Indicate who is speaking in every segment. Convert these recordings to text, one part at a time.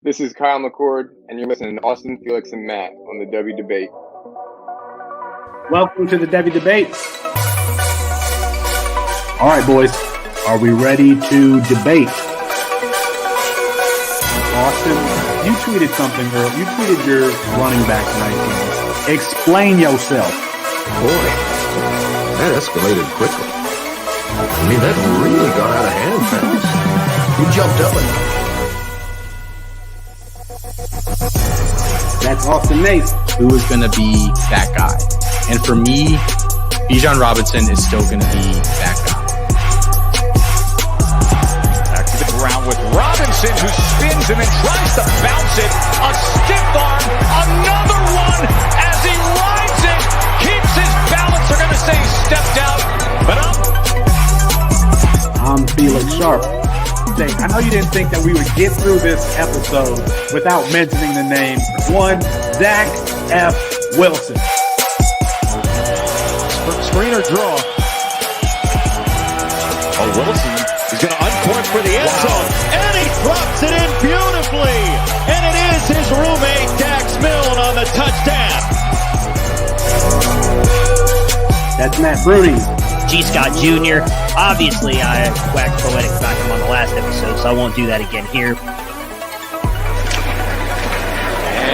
Speaker 1: This is Kyle McCord, and you're listening to Austin, Felix, and Matt on the Devy Debate.
Speaker 2: Welcome to the Devy Debate. All right, boys. Are we ready to debate? Austin, you tweeted something, girl. You tweeted your running back rankings. Explain yourself.
Speaker 3: Boy, that escalated quickly. I mean, that really got out of hand fast. You jumped up and...
Speaker 2: That's Austin Nace.
Speaker 4: Who is going to be that guy? And for me, Bijan Robinson is still going to be that guy.
Speaker 5: Back to the ground with Robinson, who spins and then tries to bounce it. A stiff arm, another one as he rides it. Keeps his balance. They're going to say he stepped out, but
Speaker 2: I'm Felix Sharp. I know you didn't think that we would get through this episode without mentioning the name one Zach F. Wilson.
Speaker 5: Screener draw. Oh, Wilson is going to uncourt for the end zone, and he drops it in beautifully. And it is his roommate Dax Milne on the touchdown.
Speaker 2: That's Matt Bruning.
Speaker 6: G. Scott Jr. Obviously, I whacked poetic about him on the last episode, so I won't do that again here.
Speaker 5: And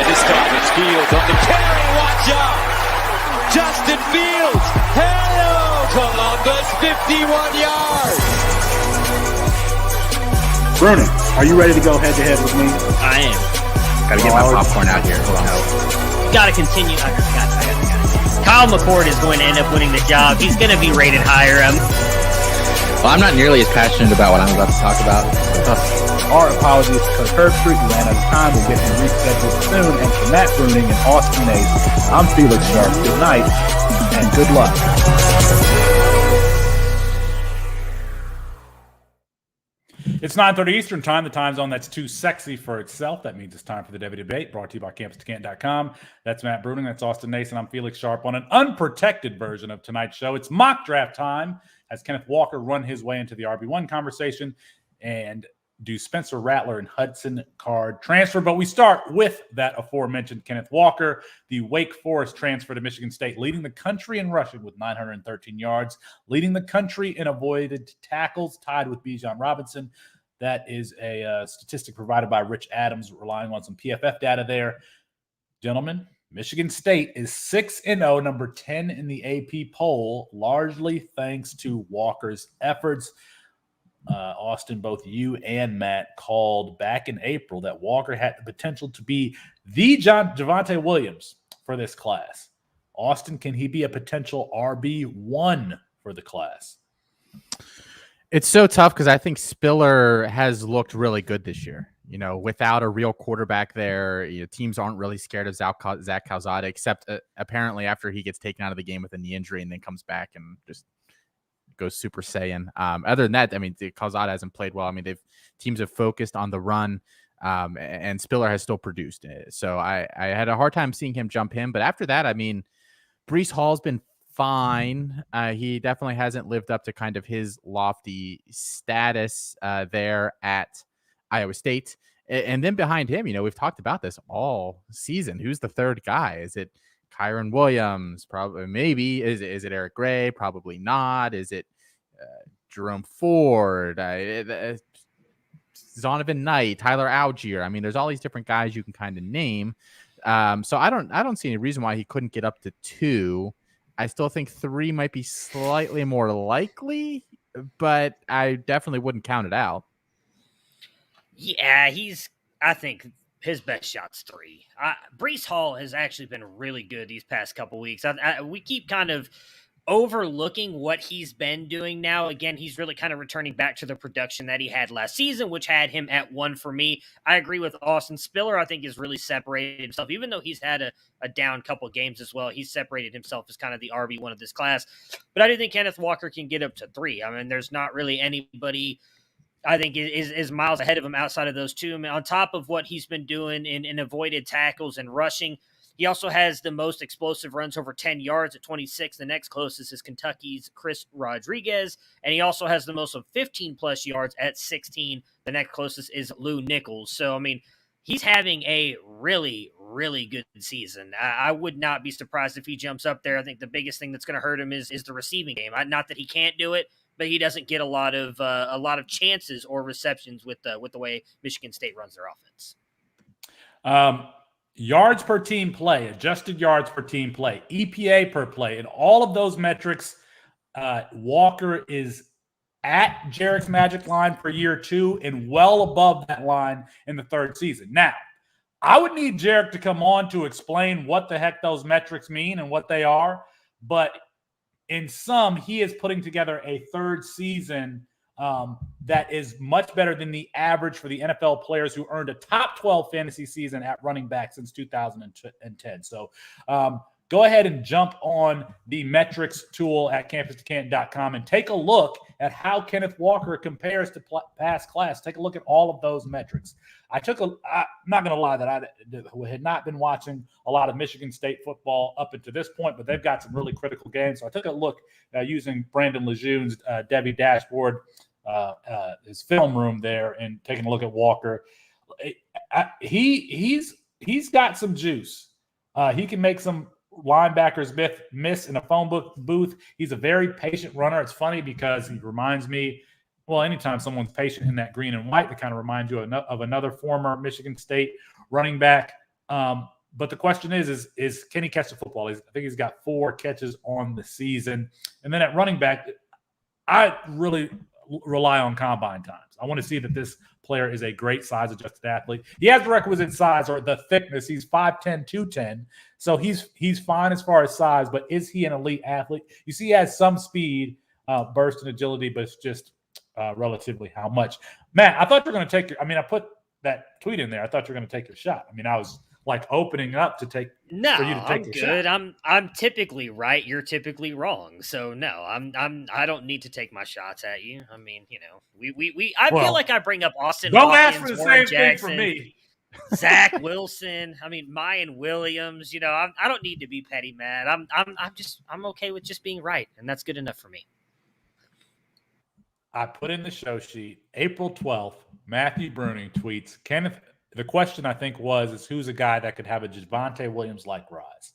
Speaker 5: this time it's Fields on the carry. Watch out! Justin Fields. Hello, Columbus. 51 yards.
Speaker 2: Bruning, are you ready to go head-to-head with me?
Speaker 6: I am.
Speaker 4: Got to get my popcorn out here. Hold on.
Speaker 6: Got to continue. I got it. Kyle McCord is going to end up winning the job. He's going to be rated higher.
Speaker 4: Well, I'm not nearly as passionate about what I'm about to talk about.
Speaker 2: Our apologies because Herbstreit ran out of time. We'll get him rescheduled soon. And for Matt Bruning and Austin Nace, I'm Felix Sharp. Good night and good luck.
Speaker 7: It's 9:30 Eastern time, the time zone that's too sexy for itself. That means it's time for the Devy Debate, brought to you by CampusToCanton.com. That's Matt Bruning, that's Austin Nace, and I'm Felix Sharp on an unprotected version of tonight's show. It's mock draft time as Kenneth Walker run his way into the RB1 conversation and do Spencer Rattler and Hudson Card transfer. But we start with that aforementioned Kenneth Walker, the Wake Forest transfer to Michigan State, leading the country in rushing with 913 yards, leading the country in avoided tackles, tied with Bijan Robinson. That is a statistic provided by Rich Adams, relying on some PFF data there. Gentlemen, Michigan State is 6-0, number 10 in the AP poll, largely thanks to Walker's efforts. Austin, both you and Matt called back in April that Walker had the potential to be the Javonte Williams for this class. Austin, can he be a potential RB1 for the class?
Speaker 4: It's so tough because I think Spiller has looked really good this year. You know, without a real quarterback there, teams aren't really scared of Zach Calzada, except apparently after he gets taken out of the game with a knee injury and then comes back and just goes Super Saiyan. Other than that, I mean, Calzada hasn't played well. I mean, teams have focused on the run, and Spiller has still produced it. So I had a hard time seeing him jump him. But after that, I mean, Breece Hall's been fine. He definitely hasn't lived up to kind of his lofty status there at Iowa State. And then behind him, we've talked about this all season. Who's the third guy? Is it Kyron Williams? Probably, maybe. Is it Eric Gray? Probably not. Is it Jerome Ford? Zonovan Knight, Tyler Algier. I mean, there's all these different guys you can kind of name. So I don't see any reason why he couldn't get up to 2. I still think 3 might be slightly more likely, but I definitely wouldn't count it out.
Speaker 6: Yeah, I think his best shot's 3. Breece Hall has actually been really good these past couple weeks. We keep kind of overlooking what he's been doing now. Again, he's really kind of returning back to the production that he had last season, which had him at 1 for me. I agree with Austin. Spiller, I think, has really separated himself. Even though he's had a down couple games as well, he's separated himself as kind of the RB1 of this class. But I do think Kenneth Walker can get up to 3. I mean, there's not really anybody I think is miles ahead of him outside of those two. I mean, on top of what he's been doing in avoided tackles and rushing, he also has the most explosive runs over 10 yards at 26. The next closest is Kentucky's Chris Rodriguez. And he also has the most of 15-plus yards at 16. The next closest is Lou Nichols. So, I mean, he's having a really, really good season. I would not be surprised if he jumps up there. I think the biggest thing that's going to hurt him is the receiving game. Not that he can't do it, but he doesn't get a lot of chances or receptions with the way Michigan State runs their offense.
Speaker 7: Yards per team play, adjusted yards per team play, EPA per play, and all of those metrics, Walker is at Jarek's magic line for year 2 and well above that line in the 3rd season. Now, I would need Jarek to come on to explain what the heck those metrics mean and what they are, but in sum, he is putting together a 3rd season that is much better than the average for the NFL players who earned a top 12 fantasy season at running back since 2010. So go ahead and jump on the metrics tool at campus2canton.com and take a look at how Kenneth Walker compares to past class. Take a look at all of those metrics. I'm not going to lie that I had not been watching a lot of Michigan State football up until this point, but they've got some really critical games. So I took a look using Brandon Lejeune's Devy dashboard, his film room there, and taking a look at Walker. He's got some juice. He can make some linebackers miss in a phone booth. He's a very patient runner. It's funny because he reminds me, well, anytime someone's patient in that green and white, it kind of reminds you of another former Michigan State running back. But the question is can he catch the football? I think he's got 4 catches on the season. And then at running back, I really rely on combine times. I want to see that this player is a great size adjusted athlete. He has the requisite size or the thickness. He's 5'10", 210. So he's fine as far as size, but is he an elite athlete? You see he has some speed, burst, and agility, but it's just relatively how much. Matt, I thought you were going to take I put that tweet in there. I thought you were going to take your shot. I was like opening up to take for you to take
Speaker 6: I'm
Speaker 7: the
Speaker 6: good.
Speaker 7: shot.
Speaker 6: I'm typically right. You're typically wrong. So no, I don't need to take my shots at you. I feel like I bring up Austin.
Speaker 7: Don't
Speaker 6: Hawkins,
Speaker 7: ask for the
Speaker 6: Warren
Speaker 7: same
Speaker 6: Jackson,
Speaker 7: thing for me.
Speaker 6: Zach Wilson. Mayan Williams. I don't need to be petty mad. I'm okay with just being right, and that's good enough for me.
Speaker 7: I put in the show sheet April 12th. Matthew Bruning tweets Kenneth. The question I think is who's a guy that could have a Javonte Williams-like rise?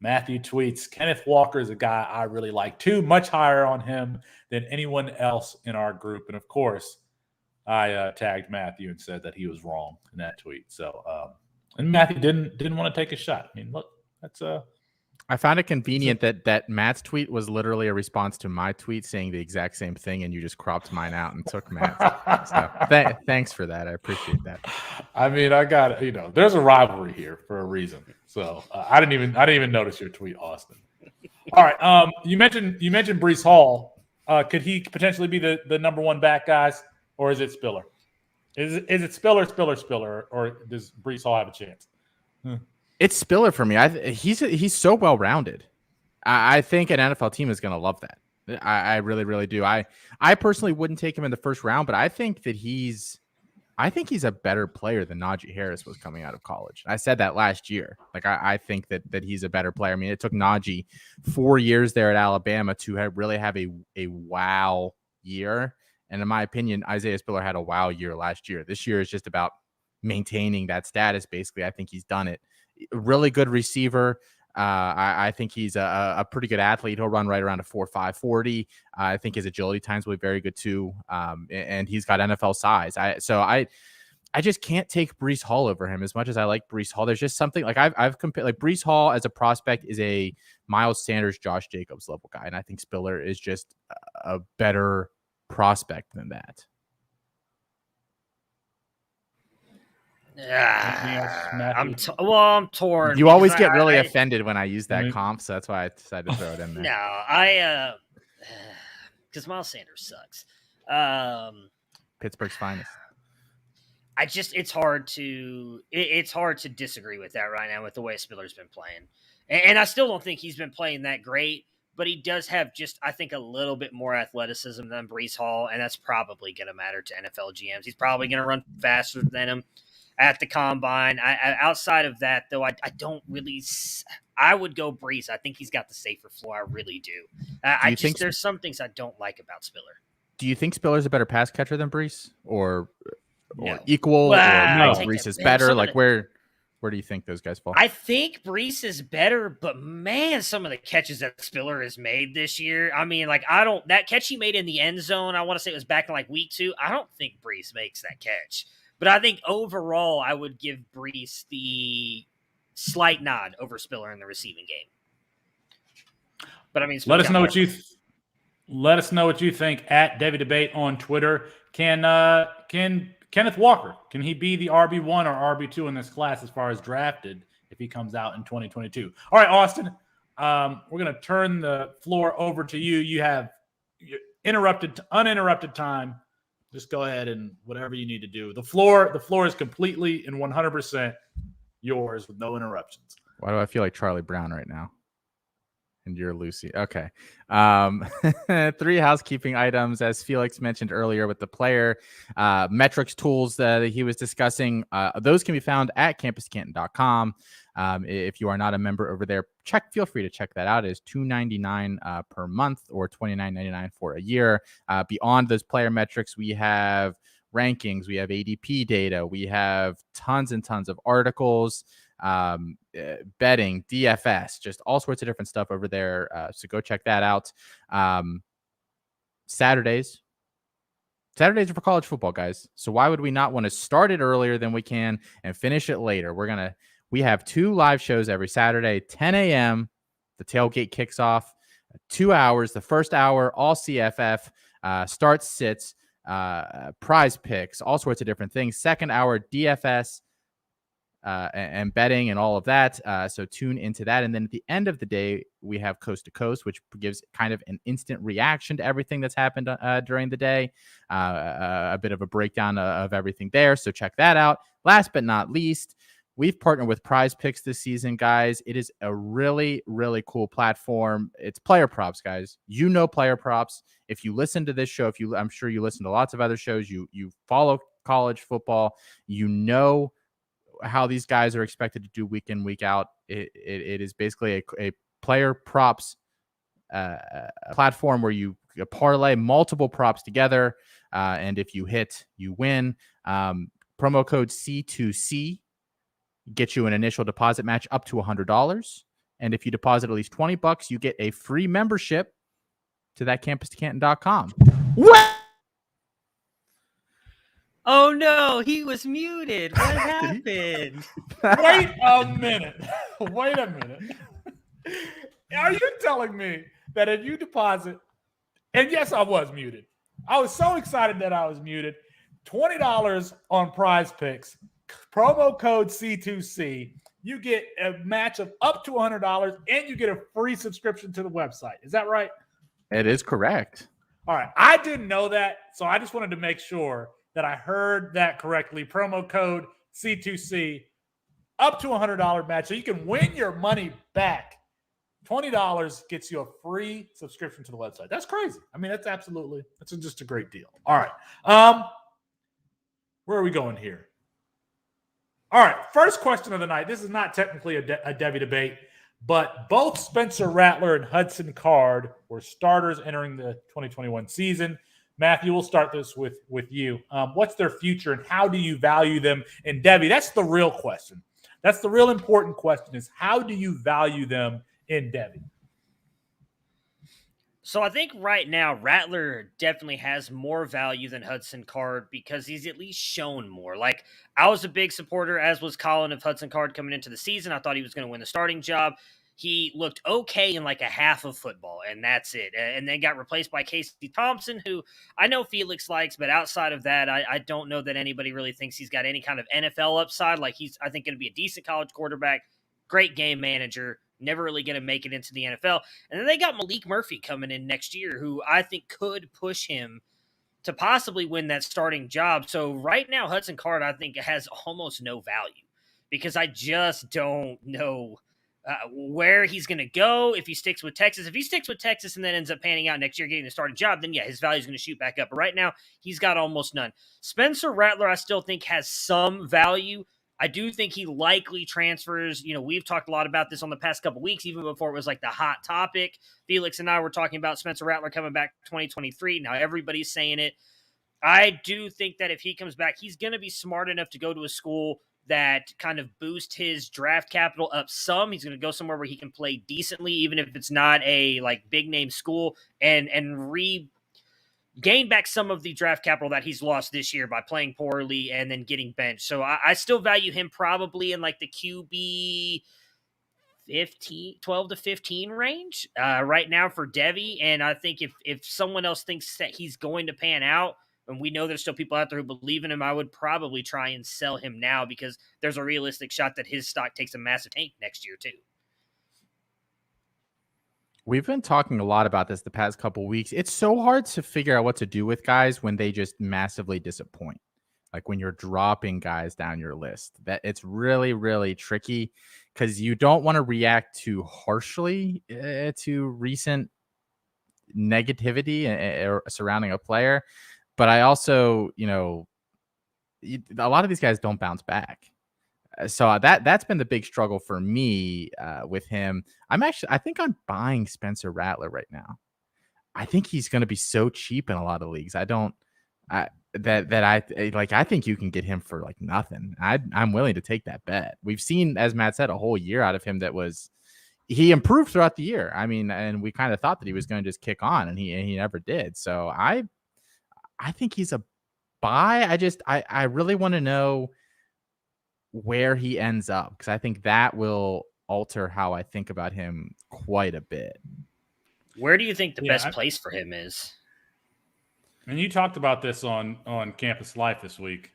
Speaker 7: Matthew tweets, Kenneth Walker is a guy I really like too, much higher on him than anyone else in our group. And of course, I tagged Matthew and said that he was wrong in that tweet. So, and Matthew didn't want to take a shot. Look, that's
Speaker 4: I found it convenient that Matt's tweet was literally a response to my tweet saying the exact same thing, and you just cropped mine out and took Matt's. So thanks for that. I appreciate that.
Speaker 7: I got there's a rivalry here for a reason. So I didn't even notice your tweet, Austin. All right, you mentioned Breece Hall. Could he potentially be the number 1 back, guys, or is it Spiller? Is it Spiller, or does Breece Hall have a chance?
Speaker 4: It's Spiller for me. He's so well rounded. I think an NFL team is going to love that. I really, really do. I personally wouldn't take him in the first round, but I think he's a better player than Najee Harris was coming out of college. I said that last year. I think that he's a better player. It took Najee 4 years there at Alabama to really have a wow year. And in my opinion, Isaiah Spiller had a wow year last year. This year is just about maintaining that status. Basically, I think he's done it. Really good receiver. I think he's a pretty good athlete. He'll run right around a 4.5 40. I think his agility times will be very good too. And he's got NFL size. I just can't take Breece Hall over him as much as I like Breece Hall. There's just something I've compared Breece Hall as a prospect is a Miles Sanders, Josh Jacobs level guy. And I think Spiller is just a better prospect than that.
Speaker 6: I'm torn.
Speaker 4: You always get really offended when I use that comp, so that's why I decided to throw it in there.
Speaker 6: No, because Miles Sanders sucks.
Speaker 4: Pittsburgh's finest.
Speaker 6: It's hard to disagree with that right now with the way Spiller's been playing, and I still don't think he's been playing that great. But he does have I think, a little bit more athleticism than Breece Hall, and that's probably going to matter to NFL GMs. He's probably going to run faster than him at the combine. Outside of that, though, I don't really – I would go Breece. I think he's got the safer floor. I really do. There's some things I don't like about Spiller.
Speaker 4: Do you think Spiller's a better pass catcher than Breece? Or
Speaker 6: No.
Speaker 4: equal,
Speaker 6: Well,
Speaker 4: or
Speaker 6: I take
Speaker 4: Brees
Speaker 6: that
Speaker 4: is
Speaker 6: back.
Speaker 4: better?
Speaker 6: Some of
Speaker 4: Like
Speaker 6: the-
Speaker 4: where do you think those guys fall?
Speaker 6: I think Brees is better, but man, some of the catches that Spiller has made this year. I mean, like, that catch he made in the end zone, I want to say it was back in like week 2. I don't think Brees makes that catch. But I think overall, I would give Brees the slight nod over Spiller in the receiving game. But I mean,
Speaker 7: Let us know what you think at Devy Debate on Twitter. Can Kenneth Walker, can he be the RB1 or RB2 in this class as far as drafted if he comes out in 2022? All right, Austin, we're going to turn the floor over to you. You have uninterrupted time. Just go ahead and whatever you need to do. The floor is completely and 100% yours with no interruptions.
Speaker 4: Why do I feel like Charlie Brown right now? And you're Lucy. Okay. 3 housekeeping items, as Felix mentioned earlier with the player metrics tools that he was discussing. Those can be found at campuscanton.com. If you are not a member over there, feel free to check that out. It is $2.99 per month or $29.99 for a year. Beyond those player metrics, we have rankings, we have ADP data, we have tons and tons of articles, betting, DFS, just all sorts of different stuff over there. So go check that out. Saturdays are for college football, guys. So why would we not want to start it earlier than we can and finish it later? We have 2 live shows every Saturday, 10 a.m. The tailgate kicks off, 2 hours. The first hour, all CFF, starts, sits, prize picks, all sorts of different things. Second hour, DFS, and betting and all of that. So tune into that. And then at the end of the day, we have Coast to Coast, which gives kind of an instant reaction to everything that's happened during the day. A bit of a breakdown of everything there. So check that out. Last but not least, we've partnered with Prize Picks this season, guys. It is a really, really cool platform. It's player props, guys. You know player props. If you listen to this show, I'm sure you listen to lots of other shows. You follow college football. You know how these guys are expected to do week in, week out. It is basically a player props platform where you parlay multiple props together, and if you hit, you win. Promo code C2C gets you an initial deposit match up to $100, and if you deposit at least $20, you get a free membership to that campus2canton.com.
Speaker 6: Oh no, he was muted. What happened?
Speaker 7: Wait a minute. Are you telling me that if you deposit, and yes, I was muted. I was so excited that I was muted. $20 on Prize Picks, promo code C2C. You get a match of up to $100, and you get a free subscription to the website. Is that right?
Speaker 4: It is correct.
Speaker 7: All right. I didn't know that, so I just wanted to make sure that I heard that correctly. Promo code C2C, up to $100 match. So you can win your money back. $20 gets you a free subscription to the website. That's crazy. I mean, that's just a great deal. All right. Where are we going here? All right. First question of the night. This is not technically a Devy debate, but both Spencer Rattler and Hudson Card were starters entering the 2021 season. Matthew, we'll start this with you. What's their future and how do you value them? And Devy, that's the real question. That's the real important question is how do you value them in Devy?
Speaker 6: So I think right now Rattler definitely has more value than Hudson Card because he's at least shown more. Like I was a big supporter, as was Colin, of Hudson Card coming into the season. I thought he was going to win the starting job. He looked okay in like a half of football, and that's it. And then got replaced by Casey Thompson, who I know Felix likes, but outside of that, I don't know that anybody really thinks he's got any kind of NFL upside. Like he's, I think, going to be a decent college quarterback, great game manager, never really going to make it into the NFL. And then they got Malik Murphy coming in next year, who I think could push him to possibly win that starting job. So right now, Hudson Card, I think, has almost no value because I just don't know where he's going to go if he sticks with Texas. If he sticks with Texas and then ends up panning out next year, getting the starting job, then yeah, his value is going to shoot back up. But right now, he's got almost none. Spencer Rattler, I still think has some value. I do think he likely transfers. You know, we've talked a lot about this on the past couple weeks, even before it was like the hot topic. Felix and I were talking about Spencer Rattler coming back 2023. Now everybody's saying it. I do think that if he comes back, he's going to be smart enough to go to a school that kind of boost his draft capital up some. He's going to go somewhere where he can play decently, even if it's not a like big name school, and gain back some of the draft capital that he's lost this year by playing poorly and then getting benched. So I still value him probably in like the QB 12 to 15 range right now for Devy. And I think if someone else thinks that he's going to pan out, and we know there's still people out there who believe in him, I would probably try and sell him now because there's a realistic shot that his stock takes a massive tank next year too.
Speaker 4: We've been talking a lot about this the past couple weeks. It's so hard to figure out what to do with guys when they just massively disappoint. Like when you're dropping guys down your list, that it's really, really tricky because you don't want to react too harshly to recent negativity surrounding a player. But I also, a lot of these guys don't bounce back. So that's been the big struggle for me with him. I think I'm buying Spencer Rattler right now. I think he's going to be so cheap in a lot of leagues. I think you can get him for like nothing. I'm willing to take that bet. We've seen, as Matt said, a whole year out of him he improved throughout the year. I mean, and we kind of thought that he was going to just kick on, and he never did. So I think he's a buy. I really want to know where he ends up because I think that will alter how I think about him quite a bit.
Speaker 6: Where do you think the best place for him is?
Speaker 7: And you talked about this on Campus Life this week.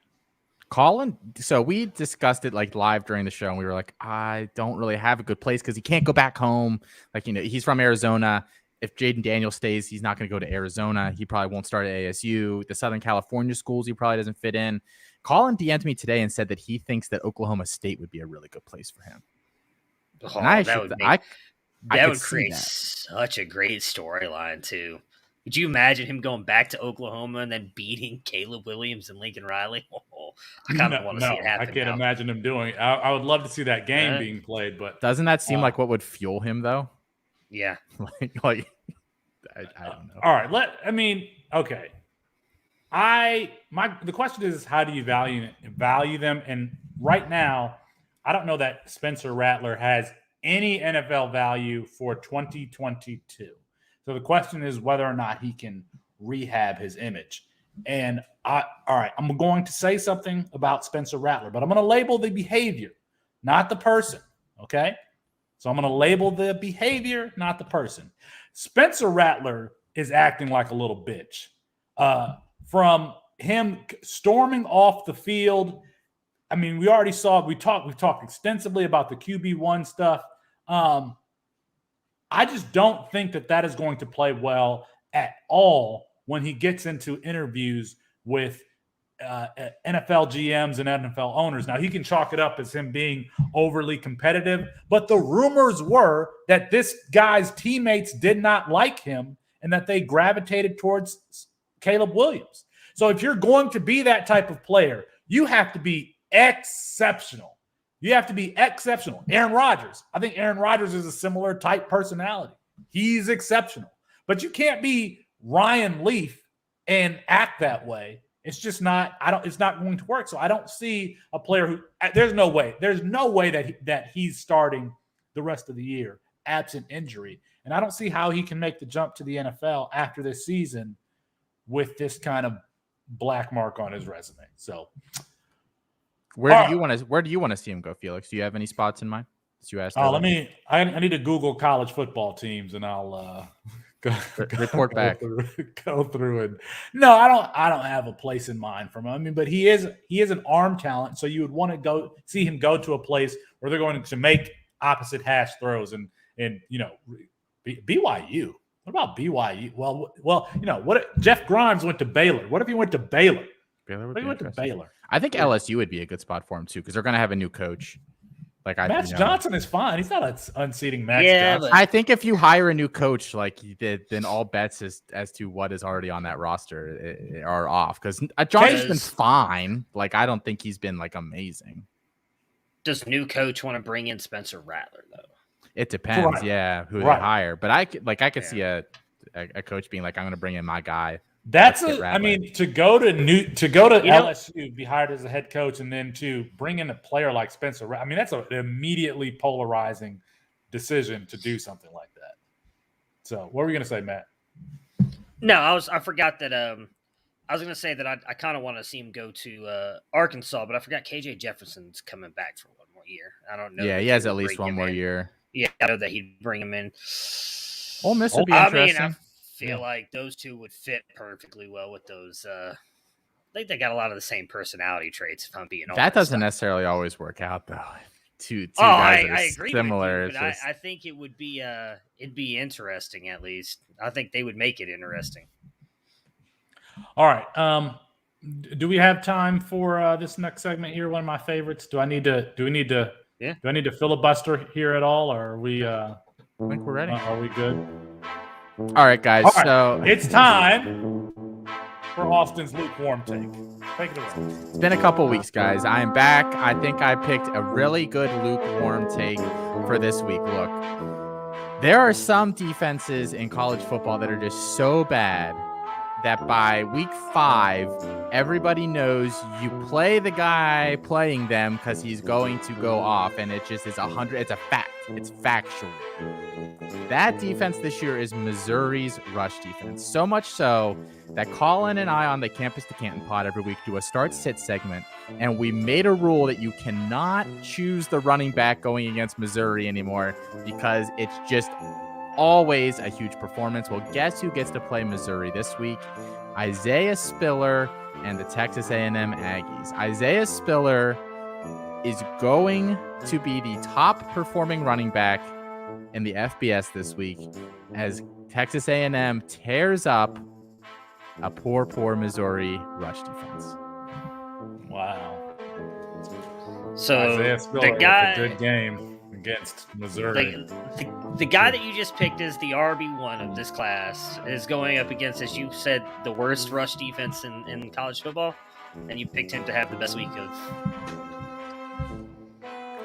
Speaker 4: Colin, so we discussed it like live during the show, and we were like, I don't really have a good place because he can't go back home. Like, he's from Arizona. If Jaden Daniels stays, he's not going to go to Arizona. He probably won't start at ASU. The Southern California schools, he probably doesn't fit in. Colin DM'd me today and said that he thinks that Oklahoma State would be a really good place for him.
Speaker 6: Oh, that would create such a great storyline too. Could you imagine him going back to Oklahoma and then beating Caleb Williams and Lincoln Riley? Oh, I kind of want to see it happen.
Speaker 7: I can't imagine him doing it. I would love to see that game being played, but
Speaker 4: doesn't that seem like what would fuel him though?
Speaker 6: Yeah.
Speaker 4: I don't know.
Speaker 7: All right. Okay. The question is, how do you value them? And right now, I don't know that Spencer Rattler has any NFL value for 2022. So the question is whether or not he can rehab his image. And all right, I'm going to say something about Spencer Rattler, but I'm going to label the behavior, not the person. Okay. So I'm going to label the behavior, not the person. Spencer Rattler is acting like a little bitch. From him storming off the field, I mean, we talked extensively about the QB1 stuff. I just don't think that is going to play well at all when he gets into interviews with NFL GMs and NFL owners. Now, he can chalk it up as him being overly competitive, but the rumors were that this guy's teammates did not like him and that they gravitated towards Caleb Williams. So if you're going to be that type of player, you have to be exceptional. You have to be exceptional. Aaron Rodgers. I think Aaron Rodgers is a similar type personality. He's exceptional. But you can't be Ryan Leaf and act that way. It's just not, it's not going to work. So I don't see a player who, there's no way that he's starting the rest of the year absent injury. And I don't see how he can make the jump to the NFL after this season with this kind of black mark on his resume. So
Speaker 4: where do you want to see him go, Felix? Do you have any spots in mind? You asked.
Speaker 7: I need to Google college football teams and I'll
Speaker 4: report back.
Speaker 7: Go through it. No, I don't have a place in mind for him. I mean, but he is an arm talent, so you would want to see him go to a place where they're going to make opposite hash throws and BYU. What about BYU? Well, what Jeff Grimes went to Baylor. What if he went to Baylor? What if he went to Baylor?
Speaker 4: I think LSU would be a good spot for him too, because they're going to have a new coach.
Speaker 7: Max Johnson is fine. He's not unseating Max Johnson.
Speaker 4: I think if you hire a new coach like you did, then all bets as to what is already on that roster are off. Because Johnson's been fine. Like, I don't think he's been like amazing.
Speaker 6: Does new coach want to bring in Spencer Rattler though?
Speaker 4: It depends, who they hire. But I could see a coach being like, I'm going to bring in my guy.
Speaker 7: to go to LSU, be hired as a head coach, and then to bring in a player like Spencer Rattler. I mean, that's an immediately polarizing decision to do something like that. So, what were you going to say, Matt?
Speaker 6: No, I forgot that. I was going to say that I kind of want to see him go to Arkansas, but I forgot KJ Jefferson's coming back for one more year. I don't know.
Speaker 4: Yeah, he has at least one more year.
Speaker 6: Yeah, I know that he'd bring him in.
Speaker 4: Ole Miss would be interesting.
Speaker 6: I feel like those two would fit perfectly well with those. I think they got a lot of the same personality traits. If I'm being honest,
Speaker 4: that doesn't necessarily always work out though. Two guys
Speaker 6: I agree
Speaker 4: similar.
Speaker 6: With you, but I think it would be it'd be interesting. At least I think they would make it interesting.
Speaker 7: All right. Do we have time for this next segment here? One of my favorites. Do we need to filibuster here at all, or are we?
Speaker 4: I think we're ready.
Speaker 7: Are we good?
Speaker 4: All right, guys.
Speaker 7: All right.
Speaker 4: So
Speaker 7: it's time for Austin's lukewarm take. Take it away.
Speaker 4: It's been a couple weeks, guys. I am back. I think I picked a really good lukewarm take for this week. Look, there are some defenses in college football that are just so bad that by week 5, everybody knows you play the guy playing them because he's going to go off, and it just is 100. It's a fact. It's factual. That defense this year is Missouri's rush defense. So much so that Colin and I on the Campus to Canton pod every week do a start-sit segment, and we made a rule that you cannot choose the running back going against Missouri anymore because it's just always a huge performance. Well, guess who gets to play Missouri this week? Isaiah Spiller and the Texas A&M Aggies. Isaiah Spiller is going to be the top performing running back in the FBS this week as Texas A&M tears up a poor Missouri rush defense.
Speaker 7: Wow.
Speaker 6: So
Speaker 7: Isaiah Spiller with a good game against Missouri.
Speaker 6: The guy that you just picked as the RB1 of this class is going up against, as you said, the worst rush defense in college football, and you picked him to have the best week of.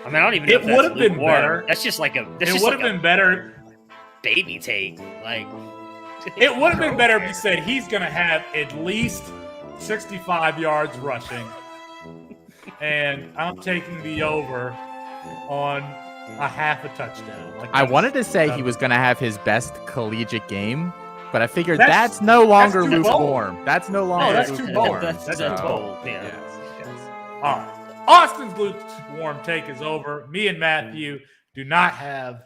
Speaker 6: I mean, I don't even know.
Speaker 7: It would have been better.
Speaker 6: That's just like a.
Speaker 7: It would have been better.
Speaker 6: Baby take, like.
Speaker 7: It would have been better if you said he's going to have at least 65 yards rushing, and I'm taking the over on a half a touchdown. Like
Speaker 4: I wanted to say he was going to have his best collegiate game, but I figured that's no longer lukewarm. That's no longer lukewarm.
Speaker 6: That's bold. Yeah.
Speaker 7: Yes. All right. Austin's lukewarm take is over. Me and Matthew do not have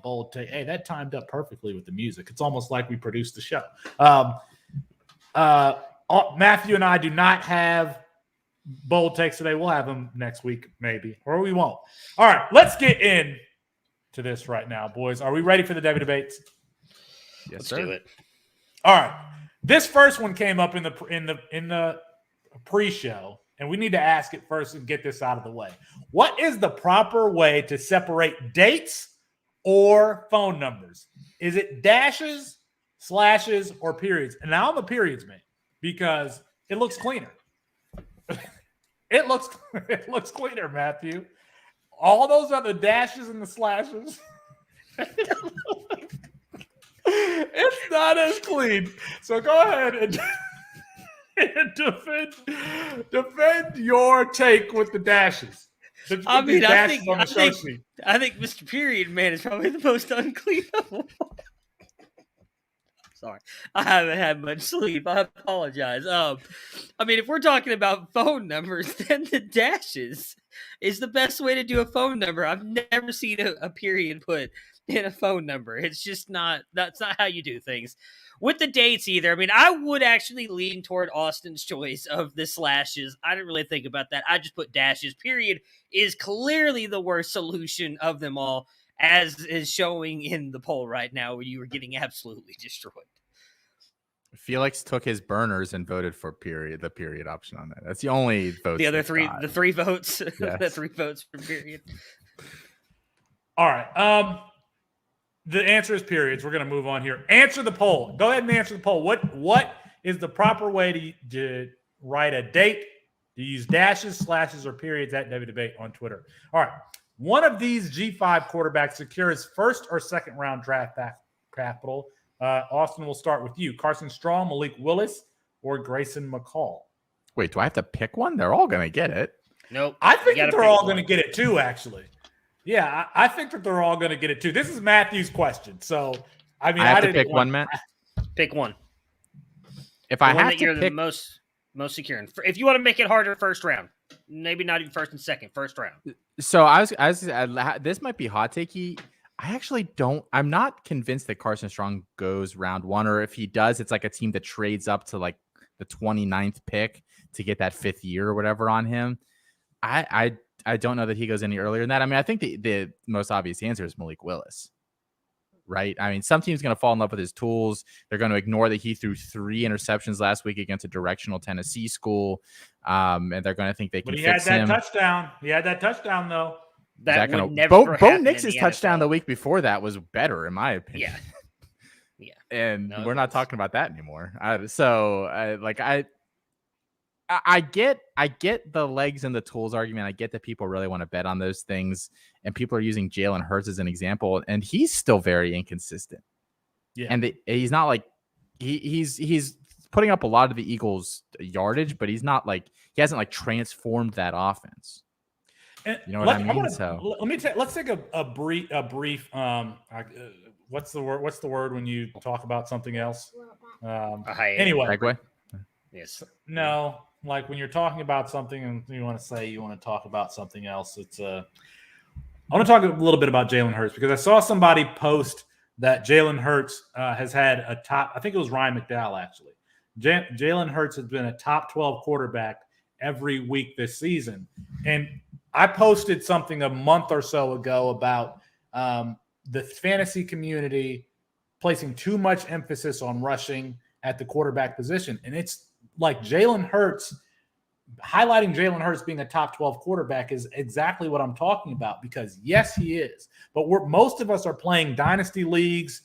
Speaker 7: bold take. Hey, that timed up perfectly with the music. It's almost like we produced the show. Matthew and I do not have bold takes today. We'll have them next week, maybe, or we won't. All right, let's get in to this right now, boys. Are we ready for the Devy debates?
Speaker 6: Yes, sir. Let's do it.
Speaker 7: All right. This first one came up in the pre-show, and we need to ask it first and get this out of the way. What is the proper way to separate dates or phone numbers? Is it dashes, slashes, or periods? And now I'm a periods man because it looks cleaner. It looks cleaner, Matthew. All those other dashes and the slashes. It's not as clean. So go ahead and defend your take with the dashes.
Speaker 6: I think Mr. Period Man is probably the most unclean of them. Sorry, I haven't had much sleep. I apologize. I mean, if we're talking about phone numbers, then the dashes is the best way to do a phone number. I've never seen a period put in a phone number. It's just that's not how you do things. With the dates either, I mean, I would actually lean toward Austin's choice of the slashes. I didn't really think about that. I just put dashes. Period is clearly the worst solution of them all, as is showing in the poll right now, where you are getting absolutely destroyed.
Speaker 4: Felix took his burners and voted for the period option on that. That's the only vote.
Speaker 6: The other three votes, yes. The 3 votes for period.
Speaker 7: All right. The answer is periods. We're going to move on here. Answer the poll. Go ahead and answer the poll. What is the proper way to write a date? Do you use dashes, slashes, or periods at Devy Debate on Twitter? All right. One of these G5 quarterbacks secures first or second round draft capital. Austin, will start with you. Carson Strong, Malik Willis, or Grayson McCall?
Speaker 4: Wait, do I have to pick one? They're all going to get it.
Speaker 6: Nope.
Speaker 7: I think
Speaker 6: You
Speaker 7: that
Speaker 6: gotta
Speaker 7: they're
Speaker 6: pick
Speaker 7: all
Speaker 6: one.
Speaker 7: going to get it too, actually. Yeah, I think that they're all going to get it too. This is Matthew's question. So, I mean,
Speaker 4: I have to
Speaker 7: didn't
Speaker 4: pick one, Matt.
Speaker 6: Pick one.
Speaker 4: If I
Speaker 6: The one
Speaker 4: have
Speaker 6: that
Speaker 4: to
Speaker 6: you're
Speaker 4: pick,
Speaker 6: the most secure in. If you want to make it harder, first round. Maybe not even first and second. First round.
Speaker 4: so this might be hot takey. I actually don't. I'm not convinced that Carson Strong goes round one, or if he does, it's like a team that trades up to like the 29th pick to get that 5th year or whatever on him. I don't know that he goes any earlier than that. I mean, I think the most obvious answer is Malik Willis, right? I mean, some team's going to fall in love with his tools. They're going to ignore that he threw 3 interceptions last week against a directional Tennessee school, and they're going to think they can fix him.
Speaker 7: He had that touchdown, though.
Speaker 6: That would never
Speaker 4: Bo
Speaker 6: happen
Speaker 4: Nix's
Speaker 6: in the
Speaker 4: touchdown
Speaker 6: NFL.
Speaker 4: the week before that was better, in my opinion.
Speaker 6: Yeah.
Speaker 4: And
Speaker 6: No,
Speaker 4: we're not talking about that anymore. I get the legs and the tools argument. I get that people really want to bet on those things, and people are using Jalen Hurts as an example, and he's still very inconsistent.
Speaker 7: Yeah,
Speaker 4: and he's not like he's putting up a lot of the Eagles' yardage, but he's not like he hasn't like transformed that offense.
Speaker 7: And
Speaker 4: you know what I mean?
Speaker 7: Let's take a brief. What's the word? What's the word when you talk about something else? Anyway,
Speaker 4: segue?
Speaker 6: Yes.
Speaker 7: No, like when you're talking about something and you want to talk about something else. I want to talk a little bit about Jalen Hurts because I saw somebody post that Jalen Hurts has had a top. I think it was Ryan McDowell actually. Jalen Hurts has been a top 12 quarterback every week this season, and I posted something a month or so ago about the fantasy community placing too much emphasis on rushing at the quarterback position. And it's like highlighting Jalen Hurts being a top 12 quarterback is exactly what I'm talking about because, yes, he is. But most of us are playing dynasty leagues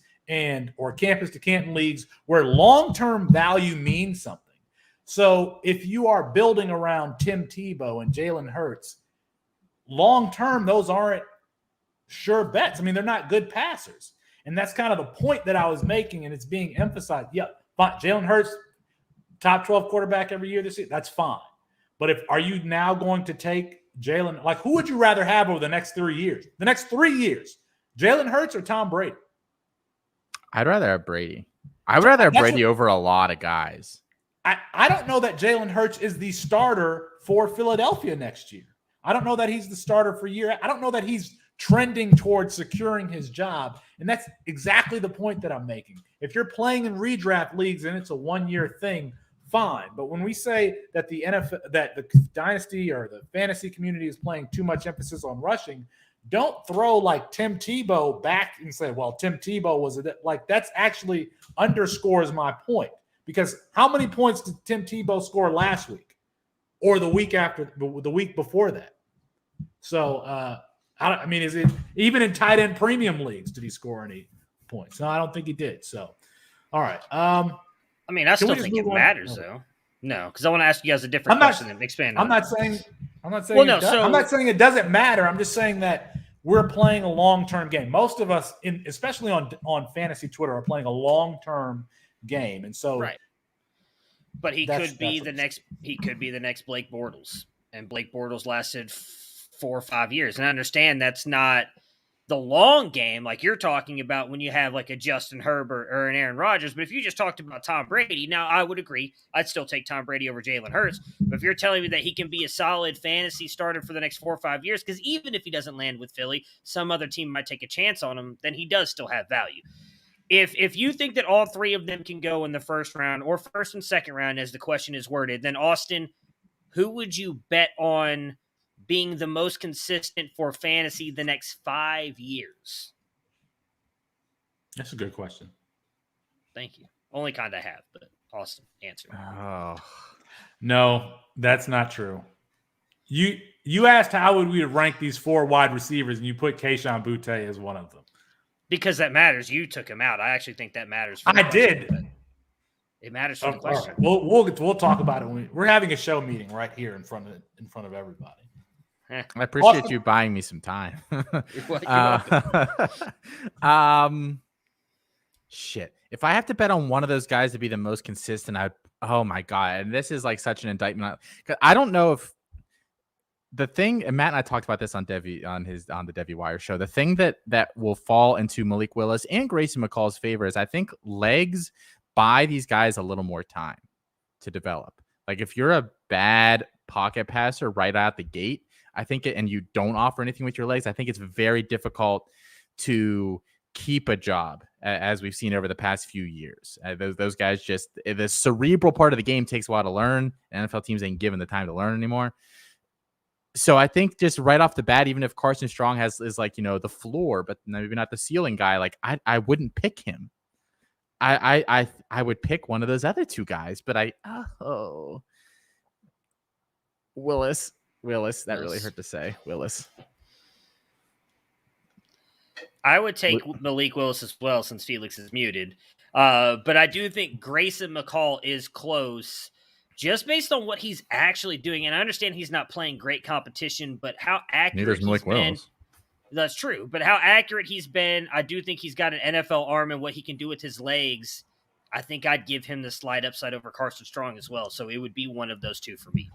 Speaker 7: or campus to Canton leagues where long-term value means something. So if you are building around Tim Tebow and Jalen Hurts, long-term, those aren't sure bets. I mean, they're not good passers. And that's kind of the point that I was making, and it's being emphasized. Yeah, fine. Jalen Hurts, top 12 quarterback every year this year, that's fine. But are you now going to take Jalen? Like, who would you rather have over the next 3 years? The next 3 years, Jalen Hurts or Tom Brady?
Speaker 4: I'd rather have Brady. I would rather have Brady over a lot of guys.
Speaker 7: I don't know that Jalen Hurts is the starter for Philadelphia next year. I don't know that he's the starter for year. I don't know that he's trending towards securing his job. And that's exactly the point that I'm making. If you're playing in redraft leagues and it's a 1-year thing, fine. But when we say that the NFL, that the dynasty or the fantasy community is playing too much emphasis on rushing, don't throw like Tim Tebow back and say, well, Tim Tebow was like that's actually underscores my point. Because how many points did Tim Tebow score last week or the week after the week before that? So, I mean, is it even in tight end premium leagues? Did he score any points? No, I don't think he did. So, all right.
Speaker 6: I mean, I still think it matters, though. No, because I want to ask you guys a different question and expand.
Speaker 7: I'm not saying it doesn't matter. I'm just saying that we're playing a long-term game. Most of us, especially on fantasy Twitter, are playing a long-term game, and so
Speaker 6: right. But he could be the next. He could be the next Blake Bortles, and Blake Bortles lasted 4 or 5 years. And I understand that's not the long game like you're talking about when you have like a Justin Herbert or an Aaron Rodgers. But if you just talked about Tom Brady, now I would agree. I'd still take Tom Brady over Jalen Hurts. But if you're telling me that he can be a solid fantasy starter for the next 4 or 5 years, because even if he doesn't land with Philly, some other team might take a chance on him, then he does still have value. If you think that all 3 of them can go in the first round or first and second round, as the question is worded, then Austin, who would you bet on being the most consistent for fantasy the next 5 years?
Speaker 7: That's a good question.
Speaker 6: Thank you. Only kind I have, but Austin, answer.
Speaker 4: Oh.
Speaker 7: No, that's not true. You asked how would we rank these 4 wide receivers, and you put Kayshon Boutte as one of them.
Speaker 6: Because that matters. You took him out. I actually think that matters.
Speaker 7: I did.
Speaker 6: It matters for the question.
Speaker 7: Right. We'll talk about it. We're having a show meeting right here in front of everybody.
Speaker 4: I appreciate you buying me some time.
Speaker 6: You're
Speaker 4: Shit. If I have to bet on one of those guys to be the most consistent, Oh my God. And this is like such an indictment. I don't know if the thing, and Matt and I talked about this on Devy on the Devy Wire show. The thing that will fall into Malik Willis and Grayson McCall's favor is I think legs buy these guys a little more time to develop. Like if you're a bad pocket passer right out the gate, I think and you don't offer anything with your legs, I think it's very difficult to keep a job, as we've seen over the past few years. Those guys just, the cerebral part of the game takes a while to learn. NFL teams ain't given the time to learn anymore. So I think just right off the bat, even if Carson Strong is like, the floor, but maybe not the ceiling guy, like I wouldn't pick him. I would pick one of those other two guys, but Willis, that really hurt to say. Willis.
Speaker 6: I would take Malik Willis as well since Felix is muted. But I do think Grayson McCall is close just based on what he's actually doing. And I understand he's not playing great competition, but how accurate he's been. Willis. That's true. But how accurate he's been, I do think he's got an NFL arm and what he can do with his legs. I think I'd give him the slight upside over Carson Strong as well. So it would be one of those two for me.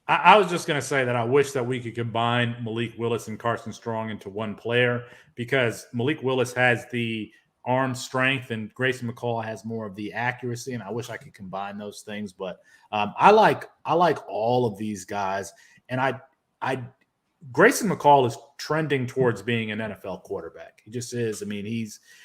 Speaker 7: I was just going to say that I wish that we could combine Malik Willis and Carson Strong into one player, because Malik Willis has the arm strength and Grayson McCall has more of the accuracy, and I wish I could combine those things. But I like all of these guys, and Grayson McCall is trending towards being an NFL quarterback. He just is. I mean,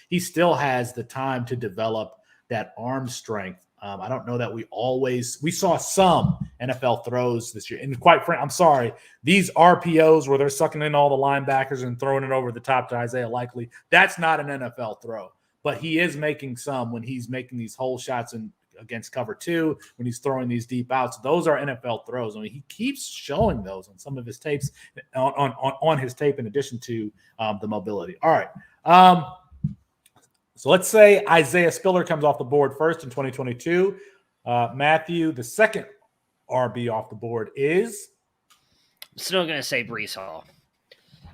Speaker 7: he still has the time to develop that arm strength. I don't know that we saw some NFL throws this year. And quite frankly, I'm sorry, these RPOs where they're sucking in all the linebackers and throwing it over the top to Isaiah Likely, that's not an NFL throw. But he is making some when he's making these hole shots against cover two, when he's throwing these deep outs. Those are NFL throws. I mean, he keeps showing those on some of his tapes, on his tape, in addition to the mobility. All right. So let's say Isaiah Spiller comes off the board first in 2022. Matthew, the second RB off the board is?
Speaker 6: I'm still going to say Breece Hall.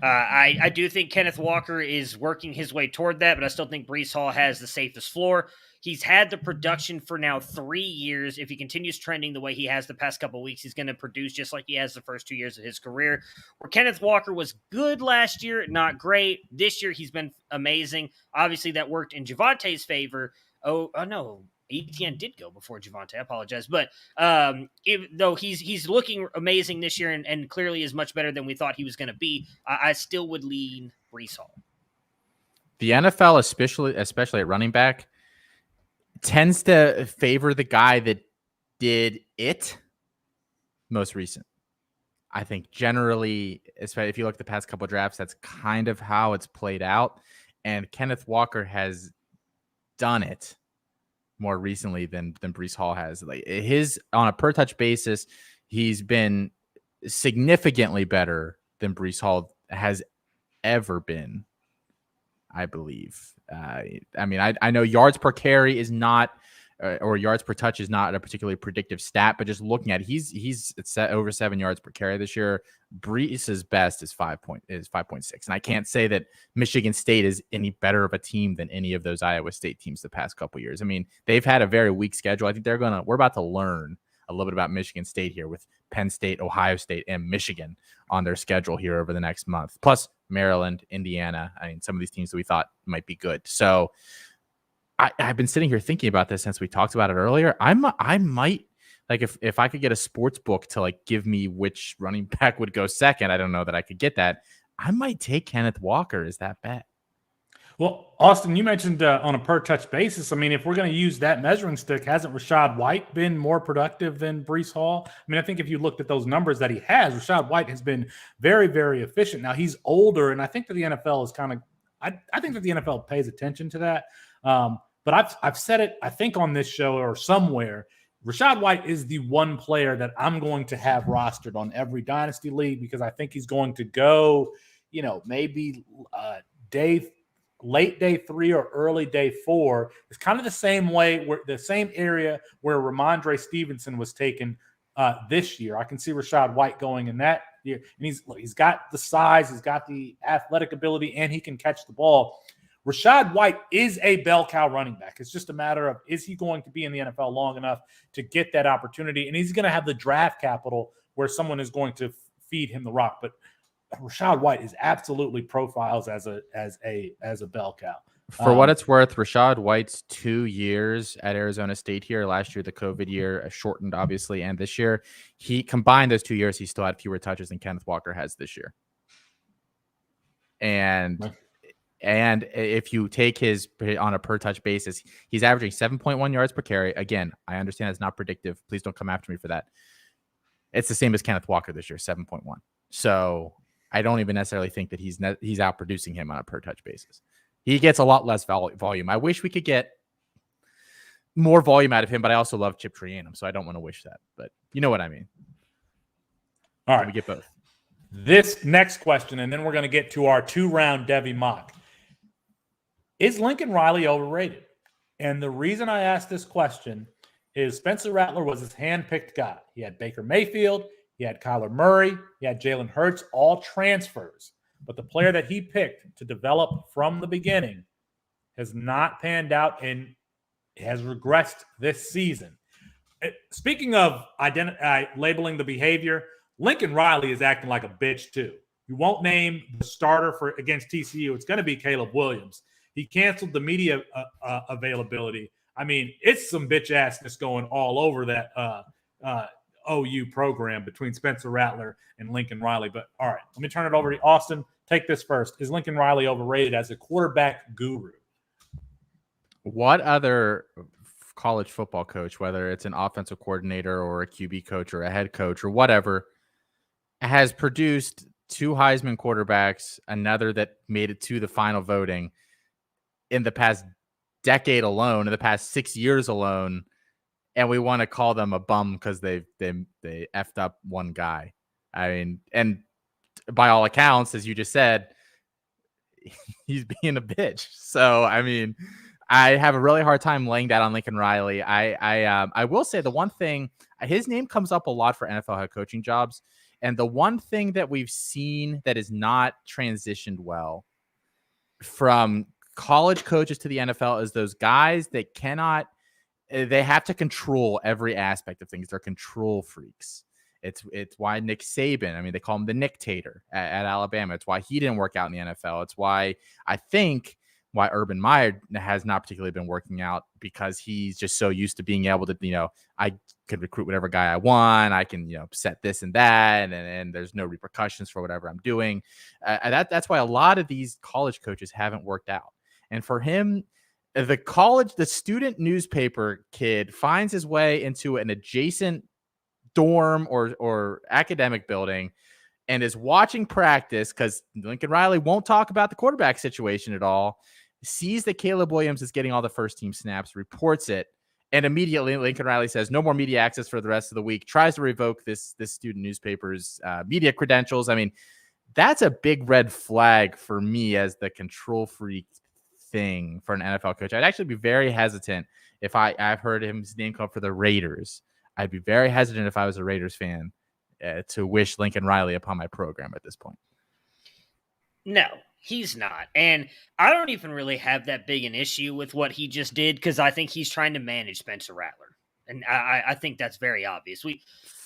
Speaker 6: I do think Kenneth Walker is working his way toward that, but I still think Breece Hall has the safest floor. He's had the production for now 3 years. If he continues trending the way he has the past couple of weeks, he's going to produce just like he has the first 2 years of his career. Where Kenneth Walker was good last year, not great. This year, he's been amazing. Obviously, that worked in Javonte's favor. Oh no. Etienne did go before Javonte. I apologize. But though he's looking amazing this year and clearly is much better than we thought he was going to be, I still would lean Breece Hall.
Speaker 4: The NFL, especially at running back, tends to favor the guy that did it most recent. I think generally, especially if you look at the past couple of drafts, that's kind of how it's played out. And Kenneth Walker has done it more recently than Breece Hall has. Like on a per touch basis, he's been significantly better than Breece Hall has ever been, I believe. I know yards per carry is not, or yards per touch is not a particularly predictive stat, but just looking at it, he's set over 7 yards per carry this year. Breece's best is 5.6, and I can't say that Michigan State is any better of a team than any of those Iowa State teams the past couple of years. I mean, they've had a very weak schedule. I think we're about to learn a little bit about Michigan State here with Penn State, Ohio State, and Michigan on their schedule here over the next month. Plus Maryland, Indiana. I mean, some of these teams that we thought might be good. So I've been sitting here thinking about this since we talked about it earlier. I might, like, if I could get a sports book to like give me which running back would go second, I don't know that I could get that. I might take Kenneth Walker as that bet.
Speaker 7: Well, Austin, you mentioned on a per-touch basis. I mean, if we're going to use that measuring stick, hasn't Rachaad White been more productive than Breece Hall? I mean, I think if you looked at those numbers that he has, Rachaad White has been very, very efficient. Now, he's older, and I think that the NFL is kind of – I think that the NFL pays attention to that. But I've said it, I think, on this show or somewhere, Rachaad White is the one player that I'm going to have rostered on every Dynasty League because I think he's going to go, maybe late day 3 or early day 4. It's kind of the same way, the same area where Ramondre Stevenson was taken this year. I can see Rachaad White going in that year. And he's got the size, he's got the athletic ability, and he can catch the ball. Rachaad White is a bell cow running back. It's just a matter of, is he going to be in the NFL long enough to get that opportunity? And he's going to have the draft capital where someone is going to feed him the rock. But Rachaad White is absolutely profiles as a bell cow.
Speaker 4: For what it's worth, Rachaad White's 2 years at Arizona State here, last year, the COVID year, shortened obviously, and this year, he combined those 2 years, he still had fewer touches than Kenneth Walker has this year. And if you take his on a per touch basis, he's averaging 7.1 yards per carry. Again, I understand it's not predictive. Please don't come after me for that. It's the same as Kenneth Walker this year, 7.1. So I don't even necessarily think that he's outproducing him on a per touch basis. He gets a lot less volume. I wish we could get more volume out of him, but I also love Chip Trianum, so I don't want to wish that. But you know what I mean.
Speaker 7: All right.
Speaker 4: We get both.
Speaker 7: This next question, and then we're going to get to our 2-round Devy mock. Is Lincoln Riley overrated? And the reason I asked this question is Spencer Rattler was his hand-picked guy. He had Baker Mayfield, he had Kyler Murray, he had Jalen Hurts, all transfers. But the player that he picked to develop from the beginning has not panned out and has regressed this season. Speaking of labeling the behavior, Lincoln Riley is acting like a bitch too. You won't name the starter against TCU. It's going to be Caleb Williams. He canceled the media availability. I mean, it's some bitch assness going all over that OU program between Spencer Rattler and Lincoln Riley. But all right, let me turn it over to Austin. Take this first. Is Lincoln Riley overrated as a quarterback guru?
Speaker 4: What other college football coach, whether it's an offensive coordinator or a QB coach or a head coach or whatever, has produced 2 Heisman quarterbacks, another that made it to the final voting in the past decade alone, in the past 6 years alone, and we want to call them a bum because they effed up one guy? I mean, and by all accounts, as you just said, he's being a bitch. So, I mean, I have a really hard time laying that on Lincoln Riley. I will say the one thing, his name comes up a lot for NFL head coaching jobs. And the one thing that we've seen that is not transitioned well from college coaches to the NFL is those guys that they have to control every aspect of things. They're control freaks. It's why Nick Saban, I mean, they call him the Nick-tator at Alabama. It's why he didn't work out in the NFL. It's why Urban Meyer has not particularly been working out, because he's just so used to being able to, I could recruit whatever guy I want. I can, set this and that, and there's no repercussions for whatever I'm doing. That's why a lot of these college coaches haven't worked out. And for him, the student newspaper kid finds his way into an adjacent dorm or academic building and is watching practice, because Lincoln Riley won't talk about the quarterback situation at all, sees that Caleb Williams is getting all the first team snaps, reports it, and immediately Lincoln Riley says no more media access for the rest of the week, tries to revoke this student newspaper's media credentials. I mean, that's a big red flag for me as the control freak thing for an NFL coach. I'd actually be very hesitant if I've heard his name come up for the Raiders. I'd be very hesitant if I was a Raiders fan to wish Lincoln Riley upon my program at this point.
Speaker 6: No, he's not. And I don't even really have that big an issue with what he just did, because I think he's trying to manage Spencer Rattler. And I think that's very obvious.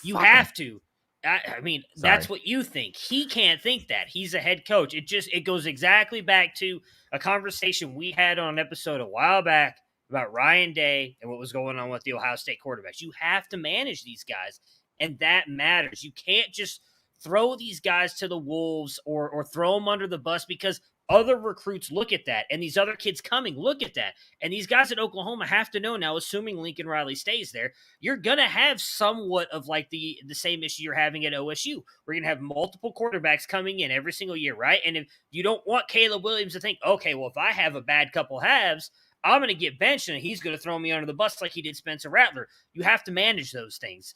Speaker 6: You have to. I mean, that's what you think. He can't think that. He's a head coach. It goes exactly back to a conversation we had on an episode a while back about Ryan Day and what was going on with the Ohio State quarterbacks. You have to manage these guys, and that matters. You can't just throw these guys to the wolves or throw them under the bus, because other recruits look at that, and these other kids coming look at that. And these guys at Oklahoma have to know now, assuming Lincoln Riley stays there, you're going to have somewhat of like the same issue you're having at OSU. We're going to have multiple quarterbacks coming in every single year, right? And if you don't want Caleb Williams to think, okay, well, if I have a bad couple halves, I'm going to get benched and he's going to throw me under the bus like he did Spencer Rattler. You have to manage those things.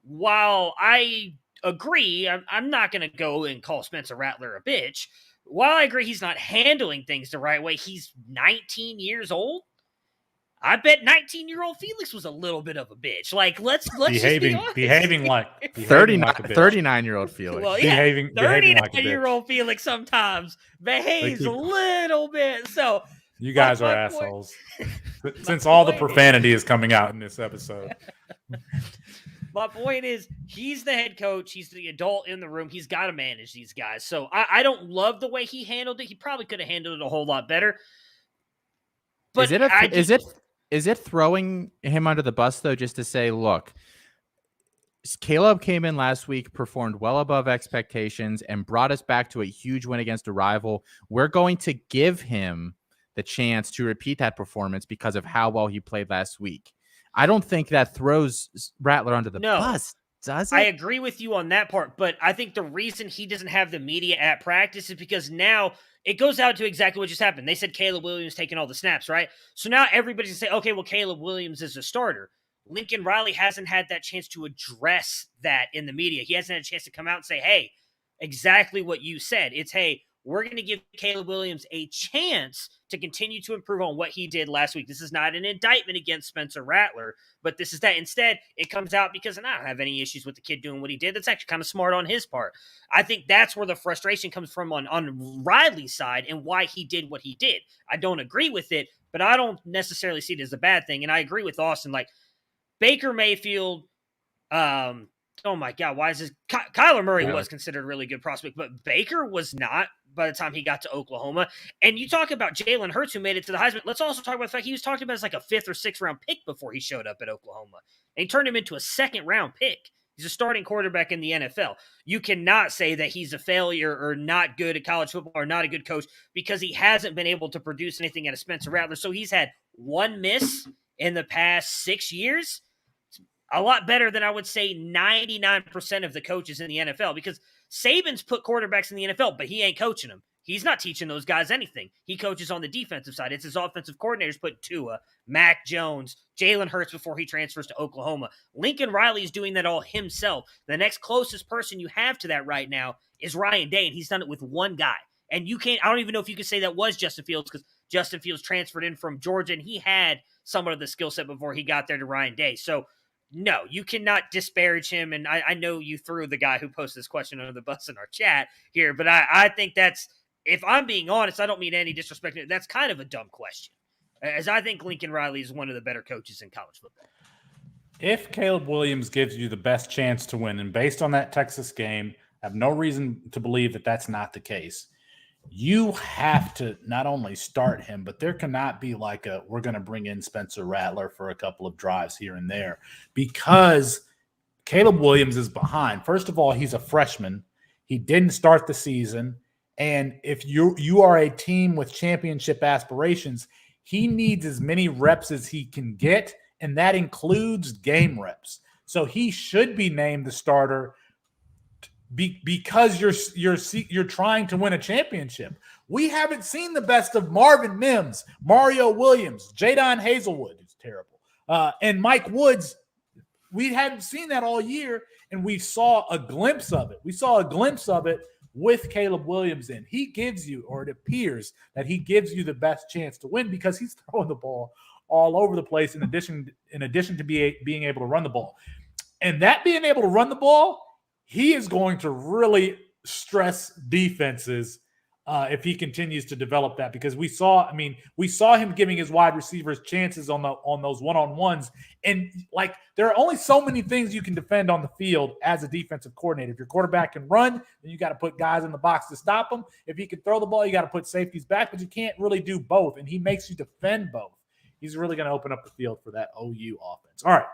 Speaker 6: While I agree, I'm not going to go and call Spencer Rattler a bitch. While I agree he's not handling things the right way, he's 19 years old. I bet 19-year-old Felix was a little bit of a bitch. Like, let's just be honest.
Speaker 7: Behaving like a bitch.
Speaker 4: 39-year-old Felix.
Speaker 6: Well, yeah,
Speaker 7: 39-year-old
Speaker 6: Felix sometimes behaves a little bit. So
Speaker 7: You guys are assholes. Since all the profanity is coming out in this episode.
Speaker 6: My point is, he's the head coach. He's the adult in the room. He's got to manage these guys. So I don't love the way he handled it. He probably could have handled it a whole lot better. But
Speaker 4: is it throwing him under the bus, though, just to say, look, Caleb came in last week, performed well above expectations, and brought us back to a huge win against a rival. We're going to give him the chance to repeat that performance because of how well he played last week. I don't think that throws Rattler under the bus, does it?
Speaker 6: I agree with you on that part, but I think the reason he doesn't have the media at practice is because now it goes out to exactly what just happened. They said Caleb Williams taking all the snaps, right? So now everybody's going to say, okay, well, Caleb Williams is a starter. Lincoln Riley hasn't had that chance to address that in the media. He hasn't had a chance to come out and say, hey, exactly what you said. It's, hey, we're going to give Caleb Williams a chance to continue to improve on what he did last week. This is not an indictment against Spencer Rattler, but this is that. Instead, it comes out because I don't have any issues with the kid doing what he did. That's actually kind of smart on his part. I think that's where the frustration comes from on Riley's side and why he did what he did. I don't agree with it, but I don't necessarily see it as a bad thing. And I agree with Austin. Like, Baker Mayfield, oh my God, why is this? Kyler Murray was considered a really good prospect, but Baker was not by the time he got to Oklahoma. And you talk about Jalen Hurts, who made it to the Heisman. Let's also talk about the fact he was talked about as like a 5th or 6th round pick before he showed up at Oklahoma. And he turned him into a 2nd round pick. He's a starting quarterback in the NFL. You cannot say that he's a failure or not good at college football or not a good coach because he hasn't been able to produce anything out of Spencer Rattler. So he's had one miss in the past 6 years. A lot better than I would say 99% of the coaches in the NFL, because Saban's put quarterbacks in the NFL, but he ain't coaching them. He's not teaching those guys anything. He coaches on the defensive side. It's his offensive coordinators put Tua, Mac Jones, Jalen Hurts before he transfers to Oklahoma. Lincoln Riley is doing that all himself. The next closest person you have to that right now is Ryan Day, and he's done it with one guy. And you can't, I don't even know if you could say that was Justin Fields, because Justin Fields transferred in from Georgia, and he had somewhat of the skill set before he got there to Ryan Day. So, no, you cannot disparage him, and I know you threw the guy who posted this question under the bus in our chat here, but I think that's, if I'm being honest, I don't mean any disrespect. That's kind of a dumb question, as I think Lincoln Riley is one of the better coaches in college football.
Speaker 7: If Caleb Williams gives you the best chance to win, and based on that Texas game, I have no reason to believe that that's not the case, you have to not only start him, but there cannot be like we're going to bring in Spencer Rattler for a couple of drives here and there, because Caleb Williams is behind. First of all, he's a freshman. He didn't start the season. And if you are a team with championship aspirations, he needs as many reps as he can get, and that includes game reps. So he should be named the starter because you're trying to win a championship. We haven't seen the best of Marvin Mims, Mario Williams, Jadon Hazelwood, who's terrible, and Mike Woods. We hadn't seen that all year, and we saw a glimpse of it. We saw a glimpse of it with Caleb Williams in. He gives you, or it appears that he gives you the best chance to win because he's throwing the ball all over the place in addition to being able to run the ball. And that being able to run the ball, he is going to really stress defenses if he continues to develop that, because we saw him giving his wide receivers chances on those one-on-ones. And like, there are only so many things you can defend on the field as a defensive coordinator. If your quarterback can run, then you got to put guys in the box to stop him. If he can throw the ball, you got to put safeties back, but you can't really do both. And he makes you defend both. He's really going to open up the field for that OU offense. All right.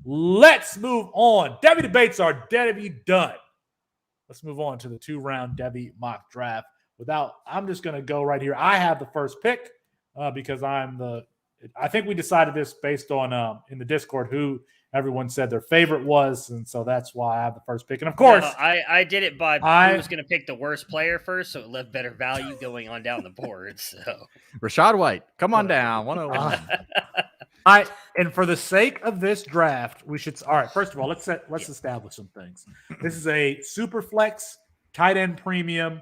Speaker 7: Let's move on. Devy debates are Devy done. Let's move on to the 2-round Devy mock draft. I'm just going to go right here. I have the first pick because I think we decided this based on in the Discord who everyone said their favorite was, and so that's why I have the first pick. And of course,
Speaker 6: I did it by who was going to pick the worst player first, so it left better value going on down the board. So
Speaker 4: Rashad White, come on down, 101.
Speaker 7: And for the sake of this draft, we should. All right, first of all, let's establish some things. This is a super flex tight end premium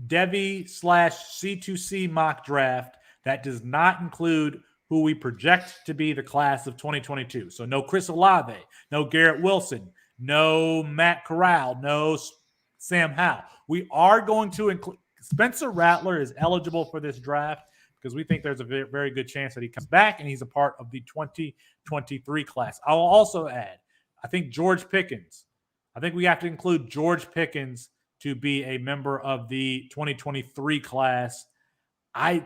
Speaker 7: Devy/C2C mock draft that does not include who we project to be the class of 2022. So no Chris Olave, no Garrett Wilson, no Matt Corral, no Sam Howell. We are going to include Spencer Rattler is eligible for this draft because we think there's a very, very good chance that he comes back and he's a part of the 2023 class. I will also add, I think George Pickens. I think we have to include George Pickens to be a member of the 2023 class. I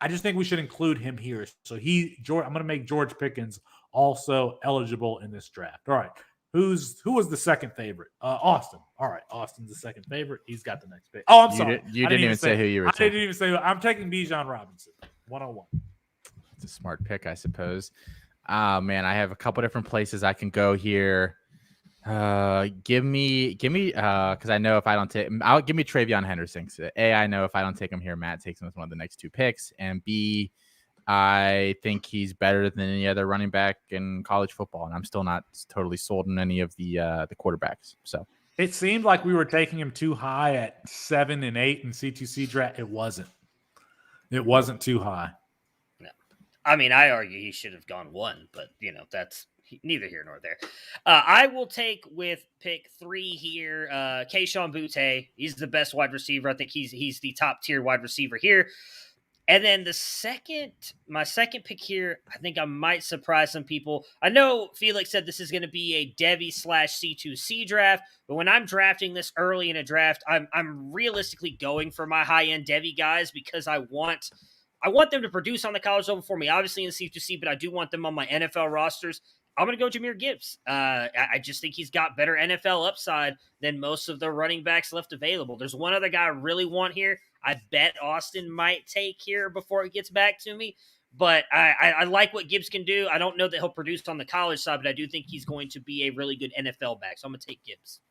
Speaker 7: just think we should include him here. So I'm going to make George Pickens also eligible in this draft. All right. Who was the second favorite? Austin. All right. Austin's the second favorite. He's got the next pick. Oh, I'm sorry.
Speaker 4: You didn't even say who you were taking.
Speaker 7: I didn't even say who. I'm taking Bijan Robinson. 101.
Speaker 4: It's a smart pick, I suppose. Man, I have a couple different places I can go here. Give me, because I know if I don't take, give me Travion Henderson. So A, I know if I don't take him here, Matt takes him with one of the next two picks, and B, I think he's better than any other running back in college football, and I'm still not totally sold on any of the quarterbacks. So
Speaker 7: it seemed like we were taking him too high at 7 and 8 in C2C draft. It wasn't too high.
Speaker 6: No, I mean, I argue he should have gone 1, but that's neither here nor there. I will take with pick 3 here, Kayshon Boutte. He's the best wide receiver. I think he's the top tier wide receiver here. And then my second pick here, I think I might surprise some people. I know Felix said this is going to be a Devy /C2C draft, but when I'm drafting this early in a draft, I'm realistically going for my high-end Devy guys because I want them to produce on the college level for me, obviously in C2C, but I do want them on my NFL rosters. I'm going to go Jahmyr Gibbs. I just think he's got better NFL upside than most of the running backs left available. There's one other guy I really want here. I bet Austin might take here before it gets back to me. But I like what Gibbs can do. I don't know that he'll produce on the college side, but I do think he's going to be a really good NFL back. So I'm going to take Gibbs.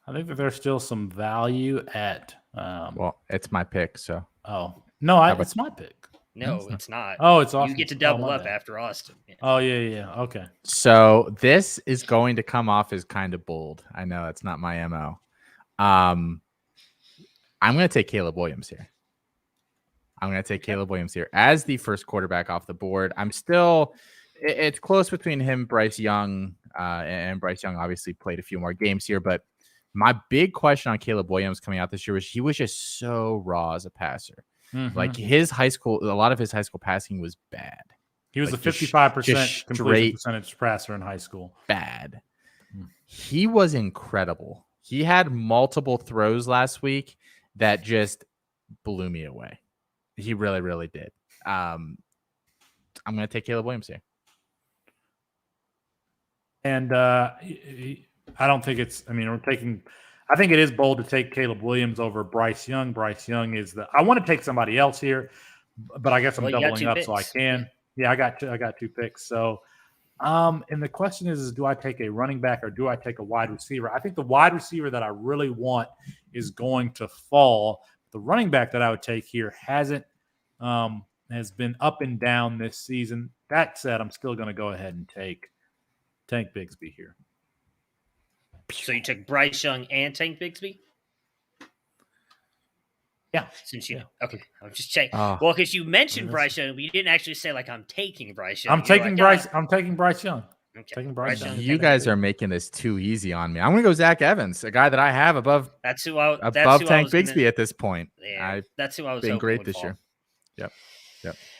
Speaker 7: I think that there's still some value at
Speaker 4: well, it's my pick, so.
Speaker 7: Oh. No, it's my pick.
Speaker 6: No, it's not.
Speaker 7: Oh, it's Austin.
Speaker 6: You get to double up after Austin. Yeah.
Speaker 7: Oh, yeah. Okay.
Speaker 4: So this is going to come off as kind of bold. I know it's not my MO. I'm going to take Caleb Williams here. As the first quarterback off the board. It's close between him, Bryce Young, and Bryce Young obviously played a few more games here. But my big question on Caleb Williams coming out this year was he was just so raw as a passer. Mm-hmm. Like a lot of his high school passing was bad.
Speaker 7: He was a 55% completion percentage passer in high school.
Speaker 4: Bad. He was incredible. He had multiple throws last week that just blew me away. He really, really did. I'm going to take Caleb Williams here.
Speaker 7: And I don't think I think it is bold to take Caleb Williams over Bryce Young. Bryce Young I want to take somebody else here, but I guess I'm doubling up so I can. Yeah, I got two picks. So, and the question is do I take a running back or do I take a wide receiver? I think the wide receiver that I really want is going to fall. The running back that I would take here has been up and down this season. That said, I'm still going to go ahead and take Tank Bigsby here.
Speaker 6: So you took Bryce Young and Tank Bigsby?
Speaker 7: Yeah.
Speaker 6: Since okay. I'm just checking. Well, because you mentioned Bryce Young, but you didn't actually say I'm taking Bryce Young.
Speaker 7: I'm taking Bryce Young.
Speaker 6: Okay.
Speaker 7: Taking Bryce Young.
Speaker 4: You guys are making this too easy on me. I'm going to go Zach Evans, a guy that I have above Tank Bigsby at this point.
Speaker 6: Yeah, that's who I was
Speaker 4: been great this
Speaker 6: fall.
Speaker 4: year. Yep.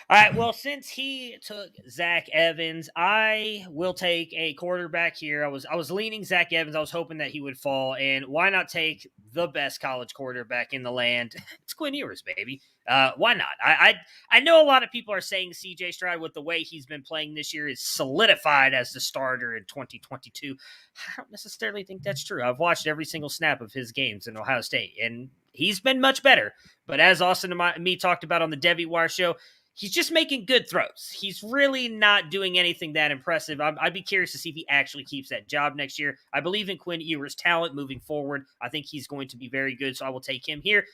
Speaker 6: All right, well, since he took Zach Evans, I will take a quarterback here. I was leaning Zach Evans. I was hoping that he would fall, and why not take the best college quarterback in the land? It's Quinn Ewers, baby. Why not? I know a lot of people are saying C.J. Stroud, with the way he's been playing this year, is solidified as the starter in 2022. I don't necessarily think that's true. I've watched every single snap of his games in Ohio State, and he's been much better. But as Austin and me talked about on the Devy Wire show, he's just making good throws. He's really not doing anything that impressive. I'd be curious to see if he actually keeps that job next year. I believe in Quinn Ewers' talent moving forward. I think he's going to be very good, so I will take him here,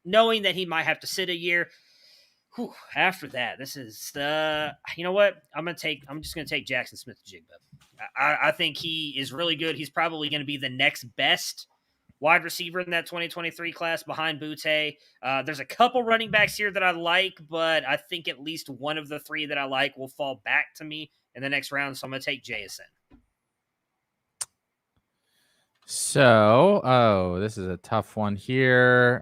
Speaker 6: knowing that he might have to sit a year. Whew, after that, this is you know what? I'm just going to take Jackson Smith-Njigba. I think he is really good. He's probably going to be the next best wide receiver in that 2023 class behind Boutte. There's a couple running backs here that I like, but I think at least one of the three that I like will fall back to me in the next round, so I'm going to take JSN.
Speaker 4: So, this is a tough one here.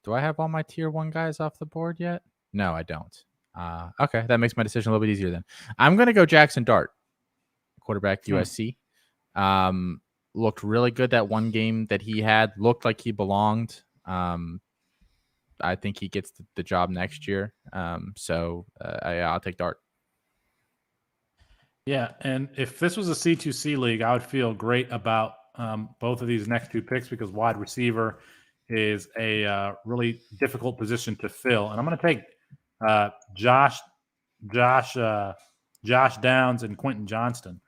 Speaker 4: Do I have all my tier 1 guys off the board yet? No, I don't. Okay, that makes my decision a little bit easier then. I'm going to go Jackson Dart, quarterback USC. Looked really good that one game that he had. Looked like he belonged. I think he gets the job next year. I'll take Dart.
Speaker 7: Yeah, and if this was a C2C league, I would feel great about both of these next two picks because wide receiver is a really difficult position to fill. And I'm going to take Josh Downs and Quentin Johnston.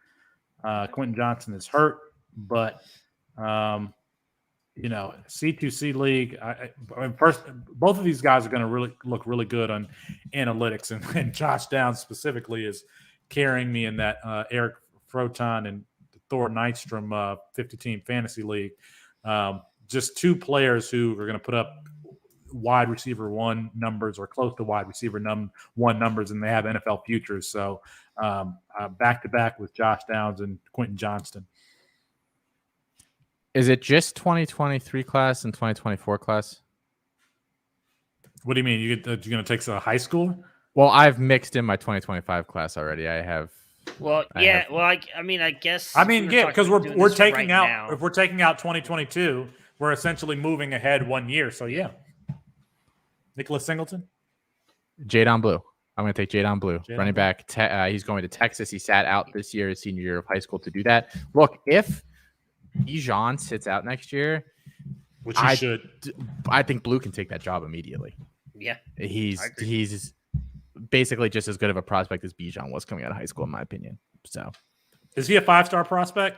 Speaker 7: Quentin Johnston is hurt, but C2C league. First, both of these guys are going to look really good on analytics, and Josh Downs specifically is carrying me in that Eric Froton and Thor Nystrom 50-team fantasy league. Just two players who are going to put up wide receiver 1 numbers or close to wide receiver 1 numbers, and they have NFL futures. So back-to-back with Josh Downs and Quentin Johnston.
Speaker 4: Is it just 2023 class and 2024 class?
Speaker 7: What do you mean? You're going to take a high schooler?
Speaker 4: Well, I've mixed in my 2025 class already. I have.
Speaker 6: Well, yeah. Well, I guess.
Speaker 7: Because we're taking
Speaker 6: right
Speaker 7: out
Speaker 6: now.
Speaker 7: If we're taking out 2022, we're essentially moving ahead 1 year. So yeah, Nicholas Singleton,
Speaker 4: Jadon Blue. I'm going to take Jadon Blue, running back. He's going to Texas. He sat out this year, his senior year of high school, to do that. Look, if Bijan sits out next year,
Speaker 7: which he should,
Speaker 4: I think Blue can take that job immediately.
Speaker 6: Yeah,
Speaker 4: he's basically just as good of a prospect as Bijan was coming out of high school, in my opinion. So,
Speaker 7: is he a 5-star prospect?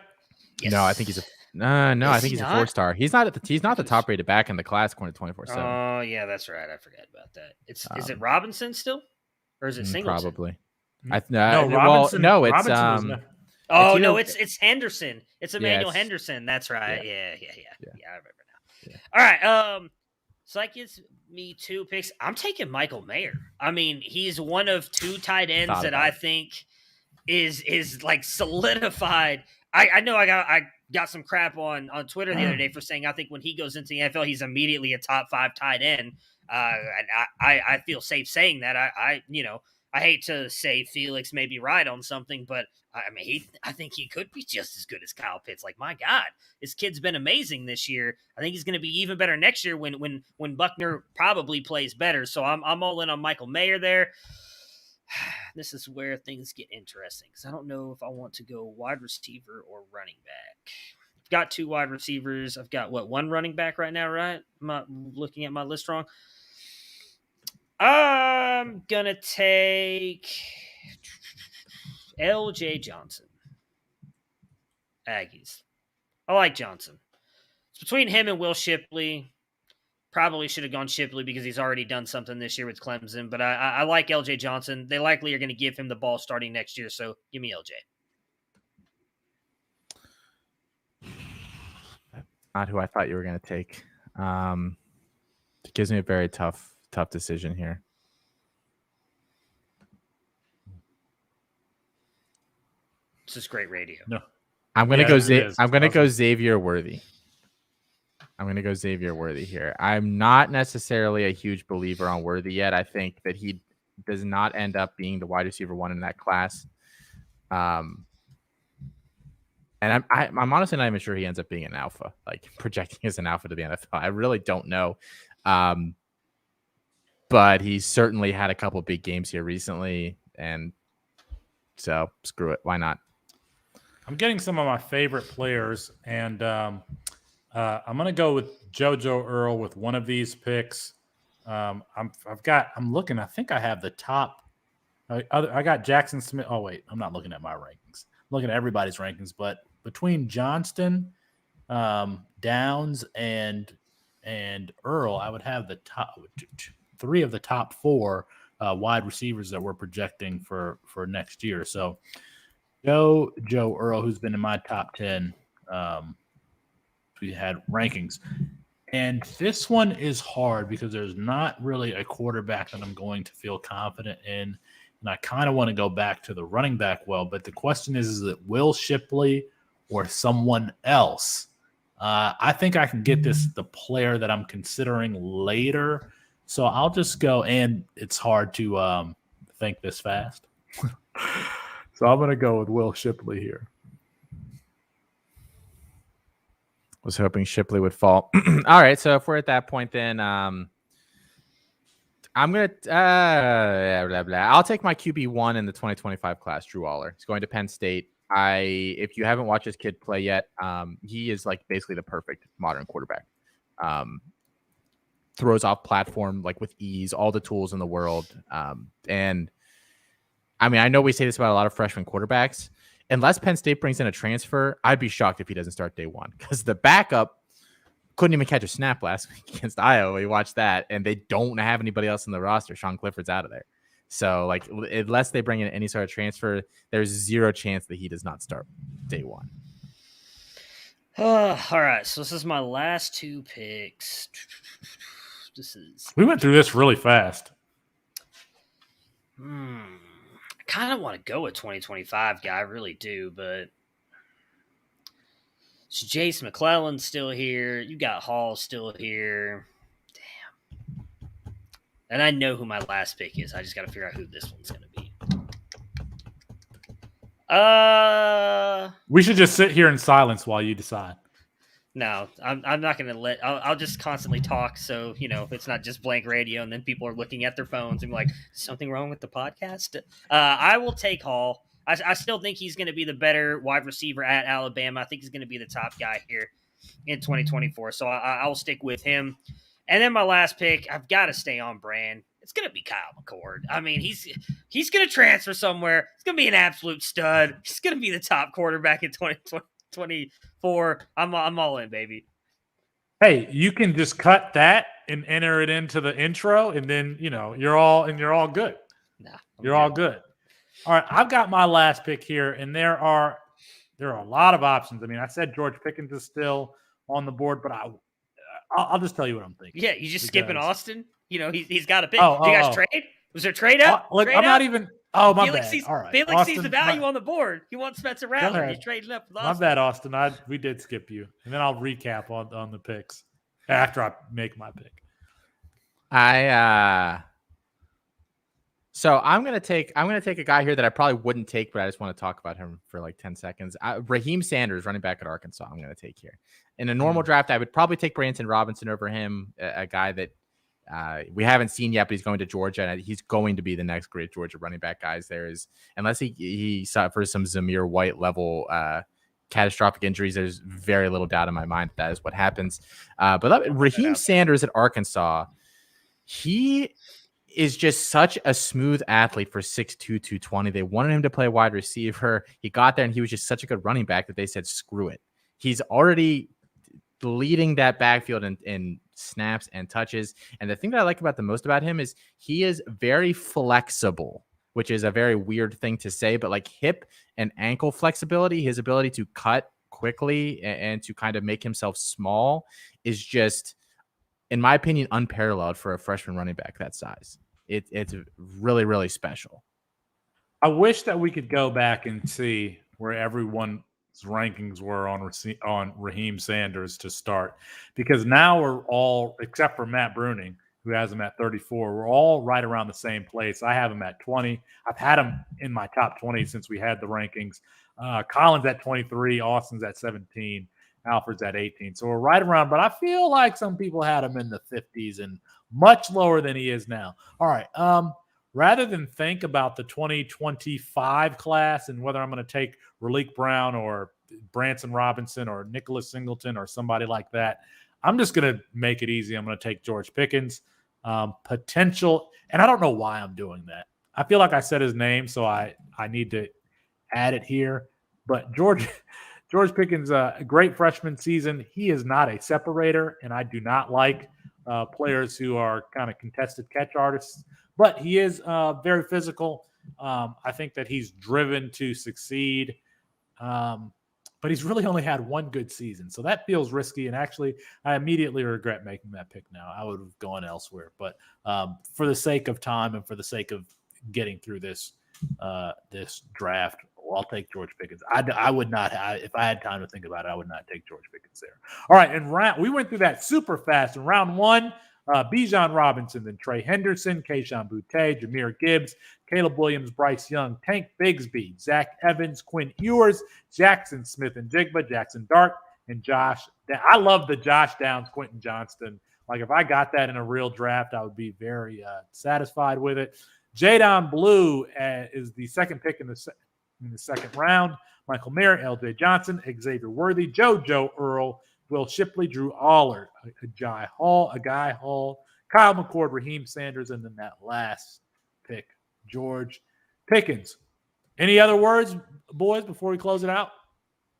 Speaker 4: Yes. No, I think he's a I think he's a 4-star. He's not the top rated back in the class according to 24/7.
Speaker 6: Oh yeah, that's right. I forgot about that. Is it Robinson still, or is it Singleton?
Speaker 4: Probably.
Speaker 7: Robinson.
Speaker 6: It's Henderson. It's Emmanuel Henderson. That's right. Yeah. I remember now. Yeah. All right. So that gives me 2 picks. I'm taking Michael Mayer. I mean, he's one of 2 tight ends that I think is like solidified. I know I got some crap on Twitter the other day for saying I think when he goes into the NFL, he's immediately a top 5 tight end. And I feel safe saying that. I hate to say Felix may be right on something, but I think he could be just as good as Kyle Pitts. Like, my God, this kid's been amazing this year. I think he's going to be even better next year when Buckner probably plays better. So I'm all in on Michael Mayer there. This is where things get interesting because I don't know if I want to go wide receiver or running back. I've got 2 wide receivers. I've got 1 running back right now, right? I'm not looking at my list wrong. I'm going to take L.J. Johnson. Aggies. I like Johnson. It's between him and Will Shipley. Probably should have gone Shipley because he's already done something this year with Clemson. But I like L.J. Johnson. They likely are going to give him the ball starting next year. So give me L.J.
Speaker 4: Not who I thought you were going to take. It gives me a very tough decision here.
Speaker 6: This is great radio.
Speaker 7: No,
Speaker 4: I'm gonna go Xavier Worthy. I'm gonna go Xavier Worthy here. I'm not necessarily a huge believer on Worthy yet. I think that he does not end up being the wide receiver 1 in that class. And I'm honestly not even sure he ends up being an alpha, like projecting as an alpha to the NFL. I really don't know. But he's certainly had a couple big games here recently, and so screw it. Why not?
Speaker 7: I'm getting some of my favorite players, and I'm going to go with JoJo Earl with one of these picks. I'm looking. I think I have the top. I got Jackson Smith. Oh wait, I'm not looking at my rankings. I'm looking at everybody's rankings, but between Johnston, Downs, and Earl, I would have the top 3 of the top 4 wide receivers that we're projecting for next year. So Joe Earl, who's been in my top 10, we had rankings. And this one is hard because there's not really a quarterback that I'm going to feel confident in. And I kind of want to go back to the running back but the question is it Will Shipley or someone else? I think I can get the player that I'm considering later. So I'll just go, and it's hard to think this fast. So I'm going to go with Will Shipley here.
Speaker 4: Was hoping Shipley would fall. All right, so if we're at that point, then I'm gonna blah, blah. I'll take my QB1 in the 2025 class, Drew Aller. He's going to Penn State. If you haven't watched this kid play yet, he is like basically the perfect modern quarterback. Throws off platform like with ease, all the tools in the world. And I mean, I know we say this about a lot of freshman quarterbacks. Unless Penn State brings in a transfer, I'd be shocked if he doesn't start day one, because the backup couldn't even catch a snap last week against Iowa. We watched that, and they don't have anybody else in the roster. Sean Clifford's out of there. So, like, unless they bring in any sort of transfer, there's zero chance that he does not start day one.
Speaker 6: All right, so this is my last two picks.
Speaker 7: We went through this really fast.
Speaker 6: I kind of want to go with 2025 guy, I really do, but so Jace McClellan's still here. You got Hall still here. Damn. And I know who my last pick is. I just got to figure out who this one's going to be.
Speaker 7: We should just sit here in silence while you decide.
Speaker 6: No, I'm not going to let. I'll just constantly talk, so it's not just blank radio, and then people are looking at their phones and be like, something wrong with the podcast. I will take Hall. I still think he's going to be the better wide receiver at Alabama. I think he's going to be the top guy here in 2024, so I will stick with him. And then my last pick, I've got to stay on brand. It's going to be Kyle McCord. I mean, he's going to transfer somewhere. He's going to be an absolute stud. He's going to be the top quarterback in 2024. I'm all in, baby.
Speaker 7: Hey, you can just cut that and enter it into the intro, and then you're all good.
Speaker 6: Nah,
Speaker 7: you're all good. All right, I've got my last pick here, and there are a lot of options. I mean, I said George Pickens is still on the board, but I'll just tell you what I'm thinking.
Speaker 6: Yeah, you just skipping Austin? He's got a pick.
Speaker 7: Oh,
Speaker 6: Did you guys trade? Was there trade up?
Speaker 7: Look,
Speaker 6: trade
Speaker 7: I'm
Speaker 6: up?
Speaker 7: not even. Oh, my
Speaker 6: Felix
Speaker 7: bad. All right,
Speaker 6: Felix
Speaker 7: Austin,
Speaker 6: sees the value on the board. He wants Spencer Rattler. He's trading up with Austin.
Speaker 7: My bad, Austin. We did skip you, and then I'll recap on the picks after I make my pick.
Speaker 4: So I'm gonna take a guy here that I probably wouldn't take, but I just want to talk about him for like 10 seconds. Raheem Sanders, running back at Arkansas, I'm gonna take here. In a normal draft, I would probably take Branson Robinson over him, a guy that we haven't seen yet, but he's going to Georgia, and he's going to be the next great Georgia running back, guys. Unless he suffers some Zamir White level catastrophic injuries, there's very little doubt in my mind that is what happens. But Raheem Sanders at Arkansas, he is just such a smooth athlete for 6'2", 220. They wanted him to play wide receiver. He got there, and he was just such a good running back that they said, screw it. He's already leading that backfield in snaps and touches. And the thing that I like the most about him is he is very flexible, which is a very weird thing to say, but like hip and ankle flexibility, his ability to cut quickly and to kind of make himself small is just, in my opinion, unparalleled for a freshman running back that size. It's really, really special.
Speaker 7: I wish that we could go back and see where everyone's rankings were on Raheem Sanders to start, because now we're all, except for Matt Bruning, who has him at 34, we're all right around the same place. I have him at 20. I've had him in my top 20 since we had the rankings. Collins at 23, Austin's at 17. Alfred's at 18. So we're right around, but I feel like some people had him in the 50s and much lower than he is now. All right. Rather than think about the 2025 class and whether I'm going to take Raleek Brown or Branson Robinson or Nicholas Singleton or somebody like that, I'm just going to make it easy. I'm going to take George Pickens. Potential, and I don't know why I'm doing that. I feel like I said his name, so I need to add it here. But George Pickens, a great freshman season. He is not a separator, and I do not like players who are kind of contested catch artists. But he is very physical. I think that he's driven to succeed. But he's really only had one good season. So that feels risky. And actually, I immediately regret making that pick now. I would have gone elsewhere. But for the sake of time and for the sake of getting through this draft,
Speaker 2: I'll take George Pickens. I would not if I had time to think about it, I would not take George Pickens there. All right, and we went through that super fast. In round one, Bijan Robinson, then Trey Henderson, Kayshon Boutte, Jahmyr Gibbs, Caleb Williams, Bryce Young, Tank Bigsby, Zach Evans, Quinn Ewers, Jackson Smith and Jigba, Jackson Dart, and Josh. I love the Josh Downs, Quentin Johnston. Like, if I got that in a real draft, I would be very satisfied with it. Jadon Blue is the second pick in the second round. Michael Mayer, L.J. Johnson, Xavier Worthy, JoJo Earl, Will Shipley, Drew Allard, Guy Hall, Kyle McCord, Raheem Sanders, and then that last pick, George Pickens. Any other words, boys, before we close it out?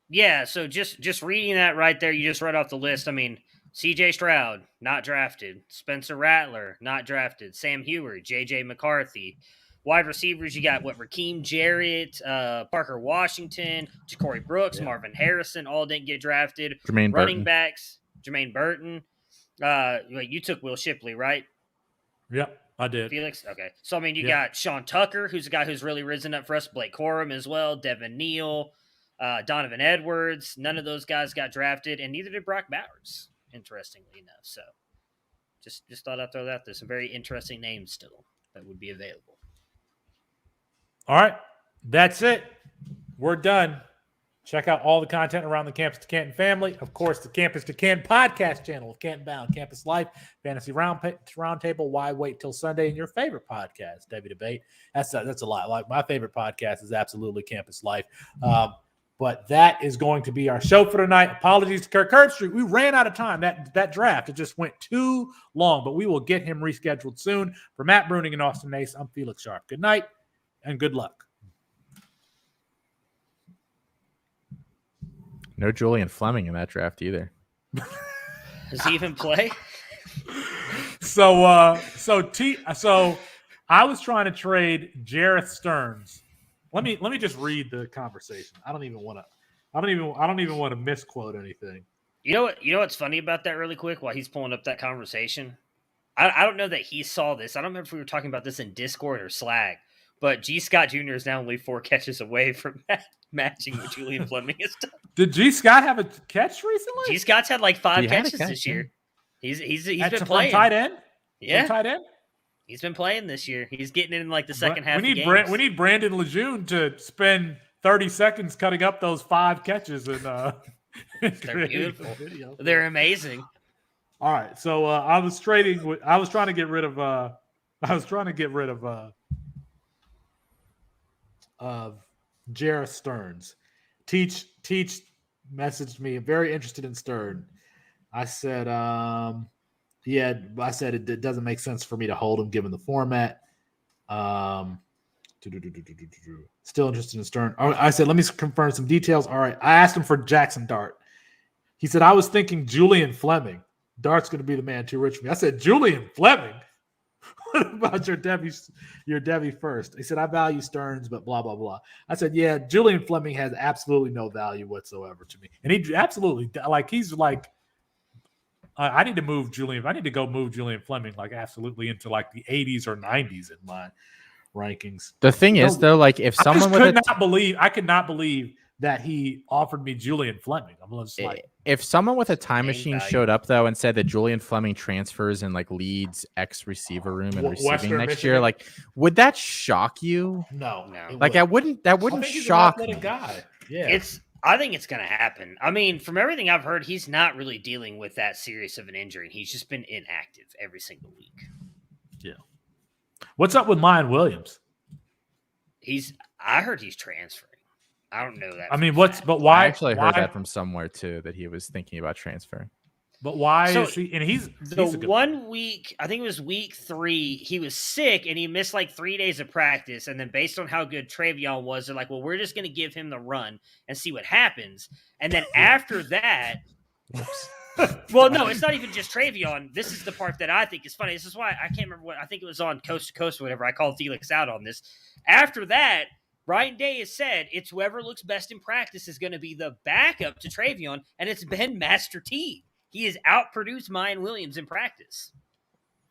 Speaker 6: Yeah, so just reading that right there, you just read off the list. I mean, C.J. Stroud, not drafted. Spencer Rattler, not drafted. Sam Heward, J.J. McCarthy. Wide receivers, you got Rakeem Jarrett, Parker Washington, Ja'Cory Brooks, Marvin Harrison, all didn't get drafted. Running backs, Jermaine Burton. You took Will Shipley, right?
Speaker 7: Yep, I did.
Speaker 6: Felix? Okay. So, I mean, you got Sean Tucker, who's a guy who's really risen up for us. Blake Corum as well. Devin Neal, Donovan Edwards. None of those guys got drafted, and neither did Brock Bowers, interestingly enough. So, just thought I'd throw that out there. Some very interesting names still that would be available.
Speaker 7: All right, that's it. We're done. Check out all the content around the Campus to Canton family. Of course, the Campus to Canton podcast channel of Canton Bound, Campus Life, Fantasy Roundtable, Why Wait Till Sunday, and your favorite podcast, Devy Debate. That's a lot. Like, my favorite podcast is absolutely Campus Life. But that is going to be our show for tonight. Apologies to Kirk Herbstreit. We ran out of time. That draft, it just went too long, but we will get him rescheduled soon. For Matt Bruning and Austin Nace, I'm Felix Sharp. Good night and good luck.
Speaker 4: No Julian Fleming in that draft either.
Speaker 6: Does he even play?
Speaker 7: So I was trying to trade Jareth Stearns. Let me just read the conversation. I don't even want to misquote anything.
Speaker 6: You know what's funny about that really quick while he's pulling up that conversation? I don't know that he saw this. I don't remember if we were talking about this in Discord or Slag, but G. Scott Jr. is now only 4 catches away from matching what Julian Fleming has done.
Speaker 7: Did G. Scott have a catch recently?
Speaker 6: G. Scott's had like 5 catches this year. He's been playing.
Speaker 7: Tight end?
Speaker 6: Yeah.
Speaker 7: Tight end?
Speaker 6: He's been playing this year. He's getting in like the second half of games.
Speaker 7: We need Brandon Lejeune to spend 30 seconds cutting up those 5 catches. And
Speaker 6: they're beautiful. They're amazing.
Speaker 7: All right. So I was trying to get rid of Jareth Stearns. Teach messaged me, very interested in Stern. I said, it doesn't make sense for me to hold him given the format. Still interested in Stern. I said, let me confirm some details. All right. I asked him for Jackson Dart. He said, I was thinking Julian Fleming. Dart's going to be the man too rich for me. I said, Julian Fleming? What about your Devy first? He said, I value Stearns, but blah, blah, blah. I said, yeah, Julian Fleming has absolutely no value whatsoever to me. And he absolutely, I need to move Julian. I need to go move Julian Fleming, absolutely into the 80s or 90s in my rankings.
Speaker 4: The thing is, though, if someone
Speaker 7: I could not believe that he offered me Julian Fleming. I'm just
Speaker 4: if someone with a time machine showed up though and said that Julian Fleming transfers and leads X receiver room and receiving
Speaker 7: Western
Speaker 4: next
Speaker 7: Michigan?
Speaker 4: year, would that shock you?
Speaker 7: No.
Speaker 4: That wouldn't shock me.
Speaker 7: Guy. Yeah.
Speaker 6: I think it's going to happen. I mean, from everything I've heard, he's not really dealing with that serious of an injury. He's just been inactive every single week.
Speaker 7: Yeah. What's up with Mayan Williams?
Speaker 6: I heard he's transferring. I don't know that.
Speaker 7: I mean, why?
Speaker 4: I actually heard that from somewhere too, that he was thinking about transferring.
Speaker 7: But why is he? And he's
Speaker 6: the 1 week, I think it was week 3, he was sick and he missed 3 days of practice. And then based on how good Travion was, they're like, well, we're just going to give him the run and see what happens. And then after that, well, no, it's not even just Travion. This is the part that I think is funny. This is why I can't remember I think it was on Coast to Coast or whatever. I called Felix out on this. After that, Ryan Day has said it's whoever looks best in practice is going to be the backup to Travion, and it's been Master T. He has outproduced Mayan Williams in practice.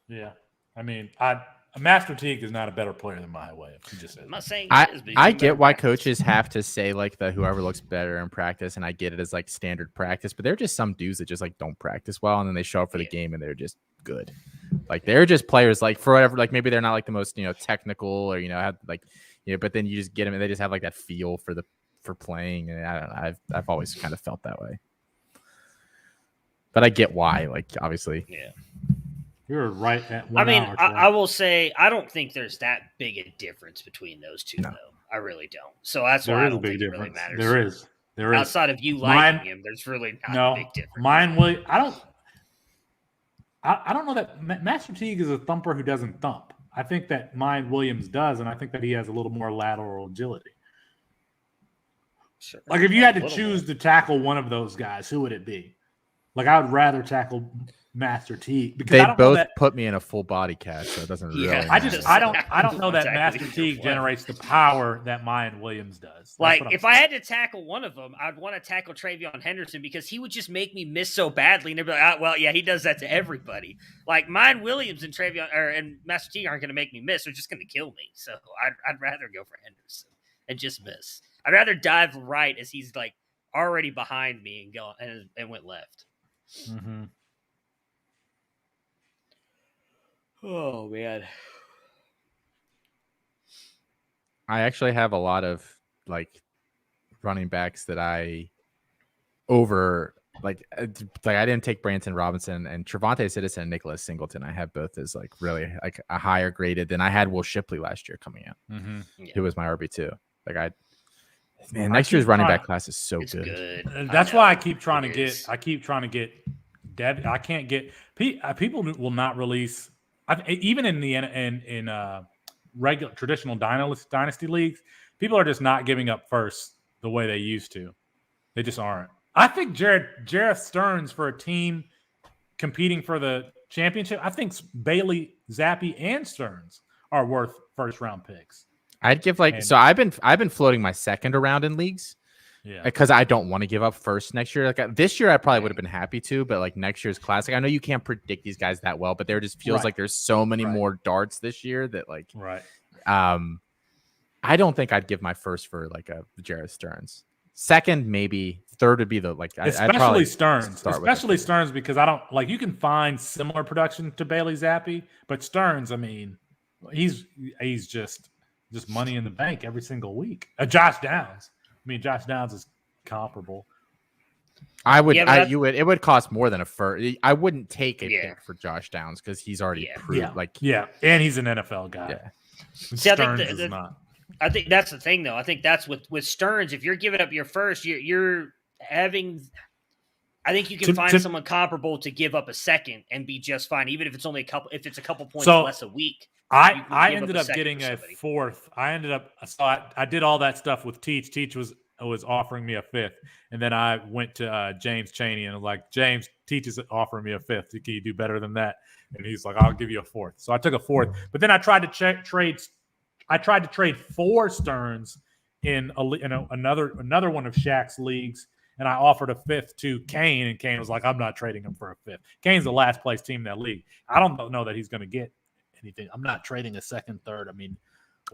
Speaker 7: Yeah. I mean, I Master Teague is not a better player than Maya Williams. He just is.
Speaker 6: I'm not saying
Speaker 4: I
Speaker 6: he is, but he's
Speaker 4: I
Speaker 6: doing better
Speaker 4: get
Speaker 6: in
Speaker 4: why
Speaker 6: practice.
Speaker 4: coaches have to say like the whoever looks better in practice, and I get it as like standard practice, but they're just some dudes that just like don't practice well, and then they show up for the game and they're just good. Like they're just players like for whatever, like maybe they're not like the most technical or have like but then you just get them and they just have like that feel for playing, and I don't know. I've always kind of felt that way, but I get why. Like obviously,
Speaker 2: You're right at
Speaker 6: I
Speaker 2: 1
Speaker 6: mean,
Speaker 2: hour.
Speaker 6: I will say I don't think there's that big a difference between those two, though. I really don't. So that's why I don't think it really matters.
Speaker 2: There is.
Speaker 6: Outside of you liking him, there's really not a big difference.
Speaker 2: Mine will. I don't know that Master Teague is a thumper who doesn't thump. I think that Mine Williams does, and I think that he has a little more lateral agility.
Speaker 6: Sure.
Speaker 2: Like if you had to choose to tackle one of those guys, who would it be? Like I would rather tackle Master Teague because
Speaker 4: they
Speaker 2: I don't
Speaker 4: both
Speaker 2: know that,
Speaker 4: put me in a full body catch, so it doesn't really.
Speaker 6: Yeah,
Speaker 2: I
Speaker 4: matter.
Speaker 2: don't know that Master Teague generates the power that Mine Williams does.
Speaker 6: Like if I had to tackle one of them, I'd want to tackle Travion Henderson because he would just make me miss so badly, and they'd be like, "Well, yeah, he does that to everybody." Like Mine Williams and and Master Teague aren't going to make me miss; they're just going to kill me. So I'd rather go for Henderson and just miss. I'd rather dive right as he's like already behind me and go and went left.
Speaker 2: Mm-hmm.
Speaker 6: Oh man.
Speaker 4: I actually have a lot of like running backs that I like I didn't take Branson Robinson and Trevante Citizen and Nicholas Singleton. I have both as like really like a higher graded than I had Will Shipley last year coming in.
Speaker 2: Mm-hmm.
Speaker 4: Who was my RB2. Like next year's running back class is so good.
Speaker 2: That's why I keep trying to get Devy. I can't get people will not release. Even in the regular traditional dynasty leagues, people are just not giving up first the way they used to. They just aren't. I think Jareth Stearns for a team competing for the championship. I think Bailey, Zappi, and Stearns are worth first round picks.
Speaker 4: I'd give I've been floating my second around in leagues. Yeah, because I don't want to give up first next year. Like this year, I probably would have been happy to, but like next year's classic, I know you can't predict these guys that well, but there just feels like there's so many more darts this year that like, I don't think I'd give my first for like a Jareth Stearns. Second, maybe. Third would be the like,
Speaker 2: especially Stearns, because I don't like you can find similar production to Bailey Zappi, but Stearns, I mean, he's just money in the bank every single week. Josh Downs. I mean, Josh Downs is comparable.
Speaker 4: It would cost more than a first. I wouldn't take a pick for Josh Downs because he's already proved
Speaker 2: and he's an NFL guy.
Speaker 4: Yeah.
Speaker 2: See,
Speaker 6: I think that's the thing, though. I think that's with Stearns. If you're giving up your first, you're having. I think you can find someone comparable to give up a second and be just fine, even if it's only a couple points less a week.
Speaker 2: I ended up getting a fourth. I did all that stuff with Teach. Teach was offering me a fifth, and then I went to James Chaney and was like, James, Teach is offering me a fifth. Can you do better than that? And he's like, I'll give you a fourth. So I took a fourth, but then I tried to trade. I tried to trade 4 Stearns in another one of Shaq's leagues, and I offered a fifth to Kane, and Kane was like, I'm not trading him for a fifth. Kane's the last place team in that league. I don't know that he's going to get anything. I'm not trading a second, third. I mean,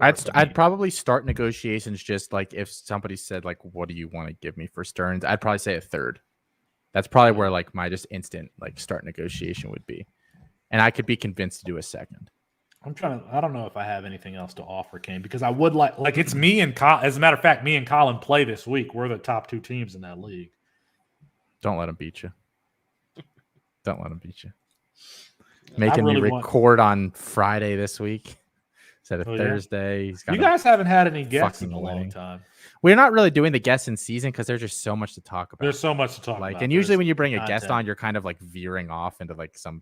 Speaker 4: I'd probably start negotiations just like if somebody said like, what do you want to give me for Stearns? I'd probably say a third. That's probably where like my just instant like start negotiation would be. And I could be convinced to do a second.
Speaker 2: I don't know if I have anything else to offer Kane because I would like it's me and Colin. As a matter of fact, me and Colin play this week. We're the top 2 teams in that league.
Speaker 4: Don't let him beat you. Don't let him beat you. Making me record on Friday this week instead of Thursday.
Speaker 2: You guys haven't had any guests in a long time.
Speaker 4: We're not really doing the guests in season because there's just so much to talk about.
Speaker 2: There's so much to talk about.
Speaker 4: And usually when you bring a guest on, you're kind of like veering off into like some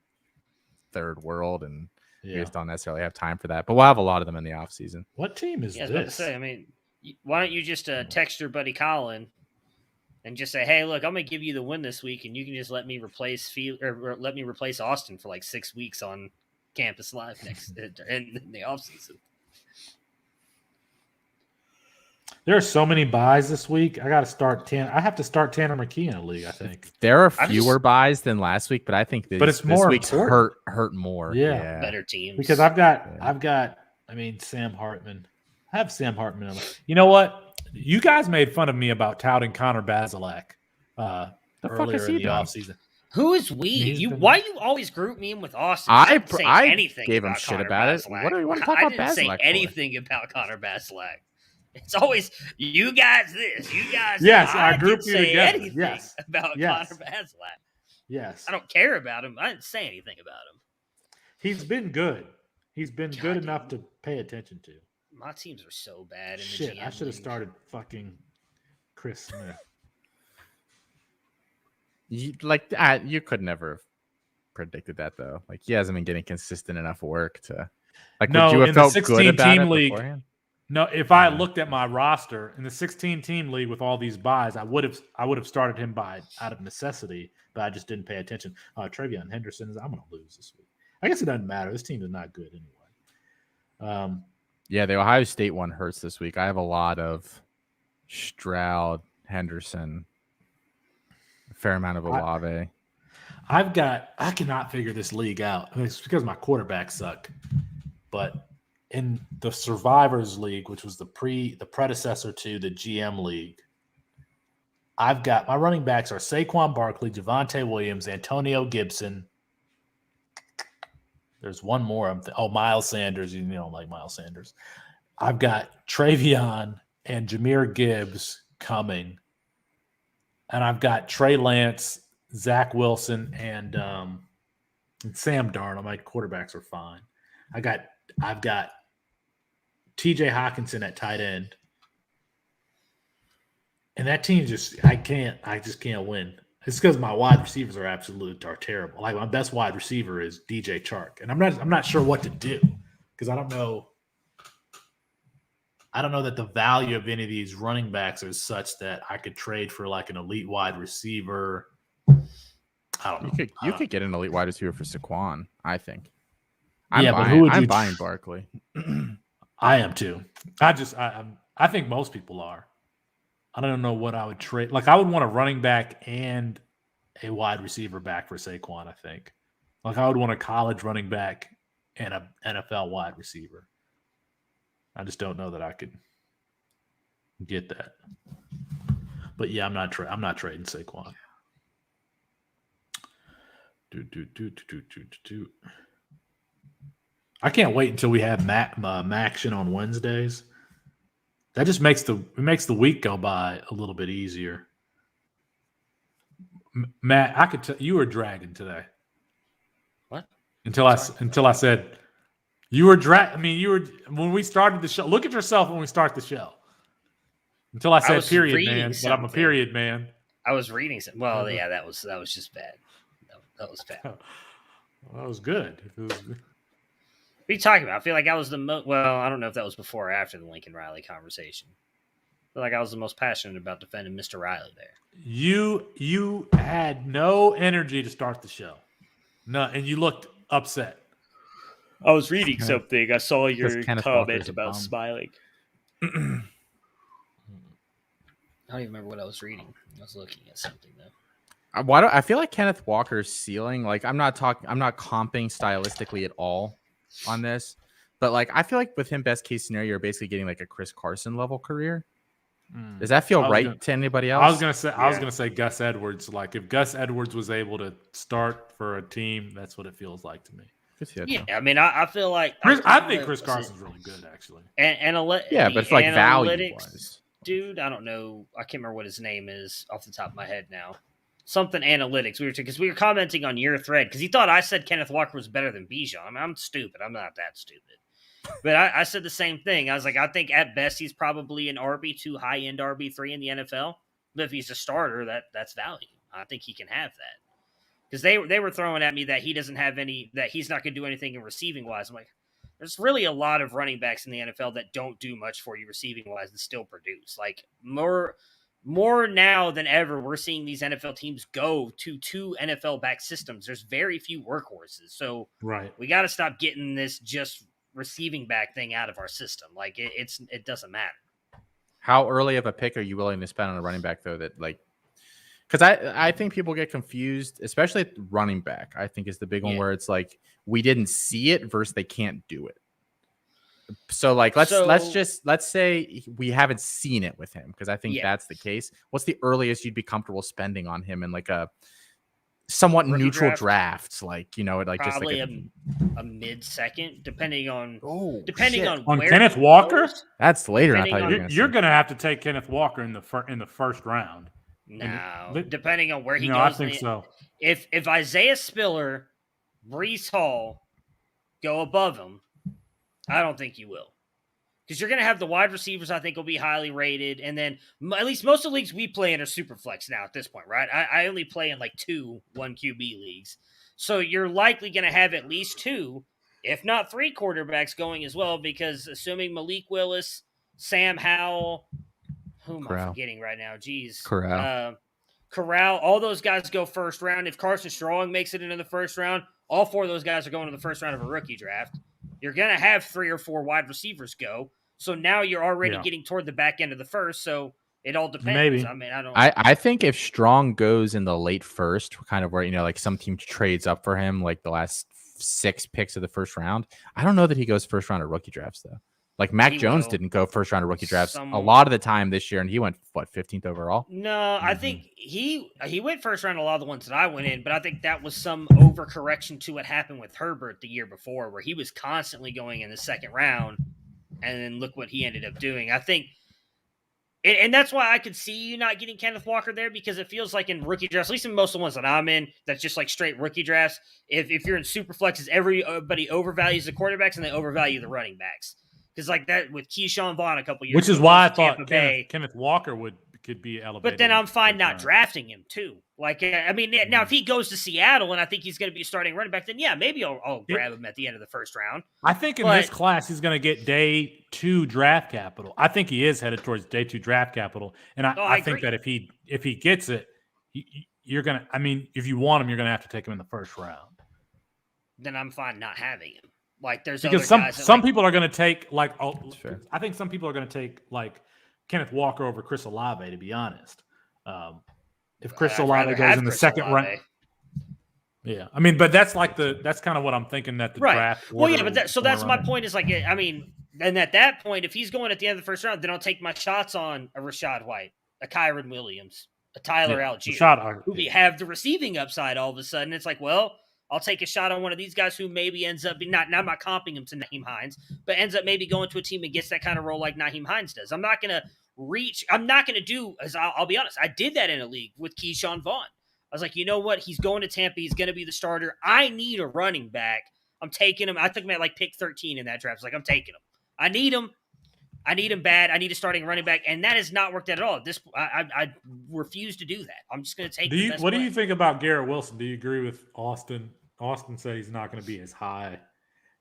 Speaker 4: third world, and you just don't necessarily have time for that. But we'll have a lot of them in the off season.
Speaker 2: What team is this?
Speaker 6: I was about to say, I mean, why don't you just text your buddy Colin and just say, "Hey, look, I'm gonna give you the win this week, and you can just let me replace Austin for like 6 weeks on Campus Live next in the offseason."
Speaker 2: There are so many buys this week. I got to start 10. I have to start Tanner McKee in a league, I think.
Speaker 4: There are fewer buys than last week, but I think
Speaker 2: it's more
Speaker 4: this week's
Speaker 2: important.
Speaker 4: hurt more.
Speaker 2: Yeah.
Speaker 6: Better teams.
Speaker 2: Because I've got Sam Hartman. I have Sam Hartman. You know what? You guys made fun of me about touting Connor Bazelak earlier in the offseason.
Speaker 6: Who is we? Why you always group me in with Austin?
Speaker 4: I
Speaker 6: anything
Speaker 4: gave him
Speaker 6: about
Speaker 4: shit
Speaker 6: Connor
Speaker 4: about
Speaker 6: Bazelak.
Speaker 4: it. What do you want to talk about Bazelak?
Speaker 6: I didn't say anything about Connor Bazelak. It's always you guys this, you guys
Speaker 2: yes,
Speaker 6: that.
Speaker 2: I grouped you together.
Speaker 6: Anything about Connor Bazelak.
Speaker 2: Yes.
Speaker 6: I don't care about him. I didn't say anything about him.
Speaker 2: He's been good. He's been good enough to pay attention to.
Speaker 6: My teams are so bad in the
Speaker 2: Shit,
Speaker 6: GM
Speaker 2: I should have
Speaker 6: league.
Speaker 2: started fucking Chris Smith.
Speaker 4: You could never have predicted that though. Like he hasn't been getting consistent enough work to would you have felt good about it
Speaker 2: league
Speaker 4: beforehand?
Speaker 2: No, if I looked at my roster in the 16-team league with all these buys, I would have started him out of necessity, but I just didn't pay attention. Trevion Henderson I'm going to lose this week. I guess it doesn't matter. This team is not good anyway.
Speaker 4: Yeah, the Ohio State one hurts this week. I have a lot of Stroud, Henderson, a fair amount of Olave.
Speaker 2: I cannot figure this league out. I mean, it's because my quarterbacks suck, but in the Survivors League, which was the predecessor to the GM League, I've got my running backs are Saquon Barkley, Javonte Williams, Antonio Gibson. There's one more. Miles Sanders. You don't like Miles Sanders. I've got Trevion and Jahmyr Gibbs coming, and I've got Trey Lance, Zach Wilson, and Sam Darnold. My quarterbacks are fine. I've got TJ Hawkinson at tight end. And that team I just can't win. It's because my wide receivers are terrible. Like my best wide receiver is DJ Chark. And I'm not sure what to do because I don't know that the value of any of these running backs is such that I could trade for like an elite wide receiver. I don't know.
Speaker 4: You could get an elite wide receiver for Saquon, I think. I'm buying Barkley.
Speaker 2: I am too. I think most people are. I don't know what I would trade. Like I would want a running back and a wide receiver back for Saquon, I think. Like I would want a college running back and an NFL wide receiver. I just don't know that I could get that. But yeah, I'm not trading Saquon. I can't wait until we have Maction on Wednesdays. That just makes the week go by a little bit easier. Matt, I could tell you were dragging today.
Speaker 6: What?
Speaker 2: Until I said you were you were when we started the show. Look at yourself when we start the show. Until I said period, man. But I'm a period man.
Speaker 6: I was reading something. Well, yeah, that was just bad. That was bad.
Speaker 2: Well, that was good.
Speaker 6: What are you talking about? I feel like I was the most. Well, I don't know if that was before or after the Lincoln Riley conversation. I feel like I was the most passionate about defending Mr. Riley there.
Speaker 2: You had no energy to start the show. No, and you looked upset.
Speaker 6: I was reading something. I saw your
Speaker 4: comment
Speaker 6: about smiling. I don't even remember what I was reading. I was looking at something though.
Speaker 4: I feel like Kenneth Walker's ceiling. Like I'm not comping stylistically at all on this, but like I feel like with him, best case scenario, you're basically getting like a Chris Carson level career. Does that feel right to anybody else?
Speaker 2: I was gonna say Gus Edwards. Like if Gus Edwards was able to start for a team, that's what it feels like to me.
Speaker 6: Yeah, I mean, I feel like
Speaker 2: I think Chris Carson's really good actually.
Speaker 4: But it's like value wise,
Speaker 6: dude. I don't know. I can't remember what his name is off the top of my head now. Something analytics. We were commenting on your thread because he thought I said Kenneth Walker was better than Bijan. I mean, I'm stupid. I'm not that stupid. But I said the same thing. I was like, I think at best he's probably an RB2, high-end RB3 in the NFL. But if he's a starter, that's value. I think he can have that. Because they were throwing at me that he doesn't have any, that he's not going to do anything in receiving-wise. I'm like, there's really a lot of running backs in the NFL that don't do much for you receiving-wise and still produce. Like, more now than ever, we're seeing these NFL teams go to 2 NFL-backed systems. There's very few workhorses. So we got to stop getting this just receiving back thing out of our system. Like it doesn't matter.
Speaker 4: How early of a pick are you willing to spend on a running back, though, that like – because I think people get confused, especially at running back, I think is the big one where it's like we didn't see it versus they can't do it. So, like, let's say we haven't seen it with him because I think that's the case. What's the earliest you'd be comfortable spending on him in like a somewhat
Speaker 6: Rookie
Speaker 4: neutral draft? Like, like
Speaker 6: probably
Speaker 4: just like
Speaker 6: a mid-second, depending on
Speaker 2: on
Speaker 6: where
Speaker 2: Kenneth Walker.
Speaker 4: That's later. I thought
Speaker 2: You're going to have to take Kenneth Walker in the first round.
Speaker 6: No, depending on where he goes.
Speaker 2: I think so.
Speaker 6: If Isaiah Spiller, Breece Hall go above him, I don't think you will. Because you're going to have the wide receivers I think will be highly rated. And then at least most of the leagues we play in are super flex now at this point, right? I only play in like 2 1 QB leagues. So you're likely going to have at least 2, if not 3 quarterbacks going as well, because assuming Malik Willis, Sam Howell, who am I forgetting right now? Jeez. Corral, all those guys go first round. If Carson Strong makes it into the first round, all 4 of those guys are going to the first round of a rookie draft. You're going to have 3 or 4 wide receivers go. So now you're already getting toward the back end of the first. So it all depends.
Speaker 2: Maybe.
Speaker 6: I mean,
Speaker 4: I think if Strong goes in the late first, kind of where, like some team trades up for him, like the last 6 picks of the first round, I don't know that he goes first round of rookie drafts, though. Like Mac Jones didn't go first round of rookie drafts a lot of the time this year, and he went 15th overall.
Speaker 6: No, I think he went first round a lot of the ones that I went in, but I think that was some overcorrection to what happened with Herbert the year before, where he was constantly going in the second round, and then look what he ended up doing. I think, and that's why I could see you not getting Kenneth Walker there, because it feels like in rookie drafts, at least in most of the ones that I'm in, that's just like straight rookie drafts. If you're in super flexes, everybody overvalues the quarterbacks and they overvalue the running backs. Because like that with Keyshawn Vaughn a couple years
Speaker 2: ago. Which is why I thought Kenneth Walker could be elevated.
Speaker 6: But then I'm fine not drafting him too. Like, I mean, now if he goes to Seattle and I think he's going to be starting running back, then maybe I'll grab him at the end of the first round.
Speaker 2: I think in this class he's going to get day 2 draft capital. I think he is headed towards day 2 draft capital, and I think that if he gets it, you're going to. I mean, if you want him, you're going to have to take him in the first round.
Speaker 6: Then I'm fine not having him. Like there's
Speaker 2: because some people are going to take I think some people are going to take like Kenneth Walker over Chris Olave, to be honest. If Chris Olave goes in the second round, I mean, but that's kind of what I'm thinking that the draft.
Speaker 6: Well, yeah, but that's my point. Is like, I mean, and at that point, if he's going at the end of the first round, then I'll take my shots on a Rashad White, a Kyron Williams, a Tyler Algier, who we have the receiving upside all of a sudden. It's like, well, I'll take a shot on one of these guys who maybe ends up being I'm not comping him to Nyheim Hines, but ends up maybe going to a team and gets that kind of role like Nyheim Hines does. I'm not going to do, as I'll be honest, I did that in a league with Keyshawn Vaughn. I was like, you know what? He's going to Tampa. He's going to be the starter. I need a running back. I'm taking him. I took him at like pick 13 in that draft. I was like, I'm taking him. I need him. I need him bad. I need a starting running back, and that has not worked out at all. I refuse to do that. I'm just going to take.
Speaker 2: What do you think about Garrett Wilson? Do you agree with Austin? Austin said he's not going to be as high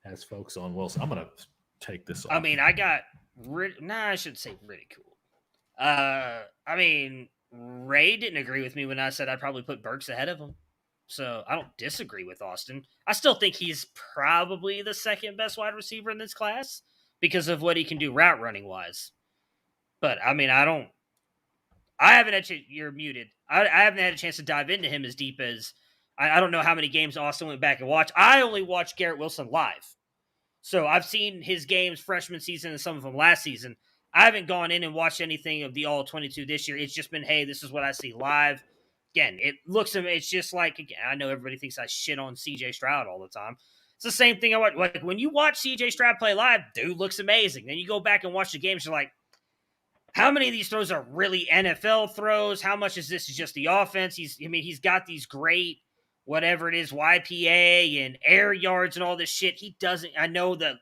Speaker 2: as folks on Wilson. I'm going to take this off.
Speaker 6: I mean, I shouldn't say ridicule. I mean, Ray didn't agree with me when I said I'd probably put Burks ahead of him. So I don't disagree with Austin. I still think he's probably the second best wide receiver in this class because of what he can do route running wise. But I mean, I haven't had you're muted. I haven't had a chance to dive into him as deep as I don't know how many games Austin went back and watched. I only watched Garrett Wilson live. So I've seen his games freshman season and some of them last season. I haven't gone in and watched anything of the all-22 this year. It's just been, hey, this is what I see live. Again, it's just like, again, I know everybody thinks I shit on CJ Stroud all the time. It's the same thing I watch. Like when you watch CJ Stroud play live, dude looks amazing. Then you go back and watch the games, you're like, how many of these throws are really NFL throws? How much is this just the offense? He's got these great, whatever it is, YPA and air yards and all this shit. He doesn't, I know that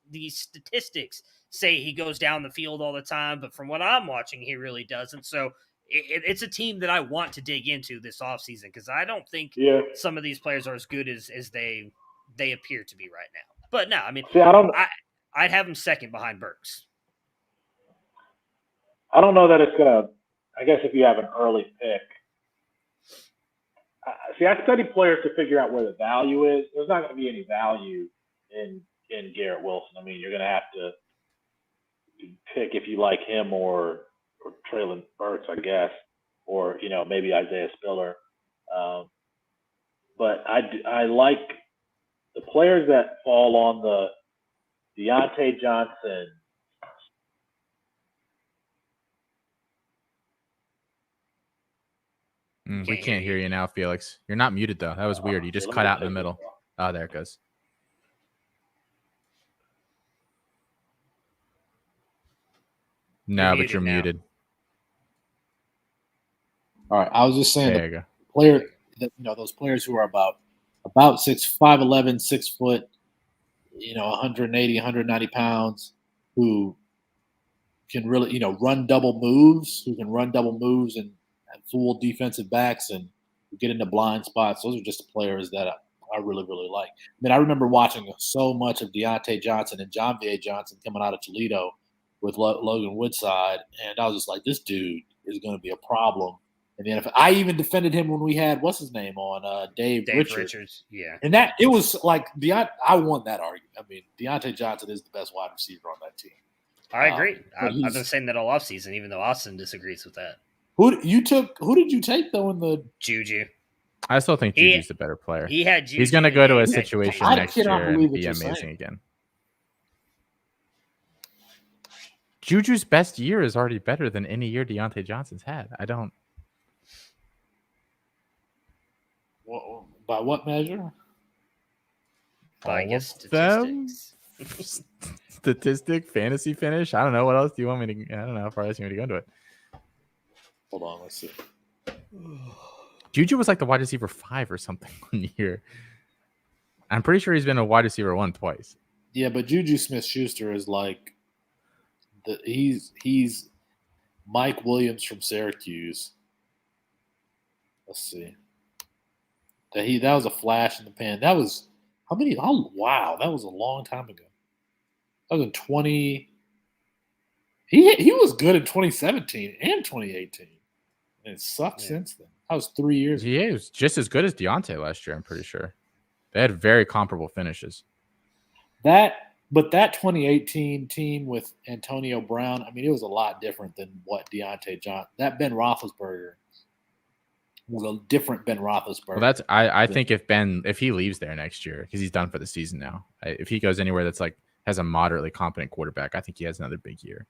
Speaker 6: these statistics say he goes down the field all the time, but from what I'm watching, he really doesn't. So it's a team that I want to dig into this offseason because I don't think some of these players are as good as they appear to be right now. But no, I mean, I'd have him second behind Burks.
Speaker 8: I don't know that it's going to – I guess if you have an early pick. I study players to figure out where the value is. There's not going to be any value in Garrett Wilson. I mean, you're going to have to pick if you like him or Traylon Burks, I guess, or maybe Isaiah Spiller. But I like the players that fall on the Deontay Johnson.
Speaker 4: We can't hear you now, Felix. You're not muted, though. That was weird. You just cut out in the middle. Oh, there it goes. No, but you're muted.
Speaker 9: All right. I was just saying
Speaker 4: There you go.
Speaker 9: those players who are about 5'11", 6 foot, 180, 190 pounds, who can really, run double moves, and fool defensive backs and get into blind spots. Those are just the players that I really, really like. I mean, I remember watching so much of Deontay Johnson and John V.A. Johnson coming out of Toledo with Logan Woodside, and I was just like, this dude is going to be a problem. And then I even defended him when we had what's his name on Dave Richards.
Speaker 6: Yeah,
Speaker 9: and that it was like I won that argument. I mean, Deontay Johnson is the best wide receiver on that team.
Speaker 6: I agree. I've been saying that all offseason, even though Austin disagrees with that.
Speaker 9: Who did you take though in the
Speaker 6: Juju?
Speaker 4: I still think Juju's the better player.
Speaker 6: He had Juju.
Speaker 4: He's going to go to a situation next year and be
Speaker 9: amazing
Speaker 4: amazing again. Juju's best year is already better than any year Deontay Johnson's had. I don't.
Speaker 9: By what measure?
Speaker 6: By guess statistics.
Speaker 4: Statistic, fantasy finish. I don't know. What else do you want me to? I don't know how far else you want me to go into it.
Speaker 9: Hold on, let's see.
Speaker 4: Juju was like the wide receiver 5 or something one year. I'm pretty sure he's been a wide receiver 1 twice.
Speaker 9: Yeah, but Juju Smith-Schuster is like he's Mike Williams from Syracuse. Let's see. That was a flash in the pan. That was wow, that was a long time ago. That was in 20. He was good in 2017 and 2018. And it sucked since then. That was 3 years ago.
Speaker 4: He was just as good as Deontay last year, I'm pretty sure. They had very comparable finishes.
Speaker 9: But that 2018 team with Antonio Brown, I mean, it was a lot different than what Deontay Johnson. That Ben Roethlisberger was a different Ben Roethlisberger.
Speaker 4: Well, I think if he leaves there next year, because he's done for the season now, if he goes anywhere that's like has a moderately competent quarterback, I think he has another big year.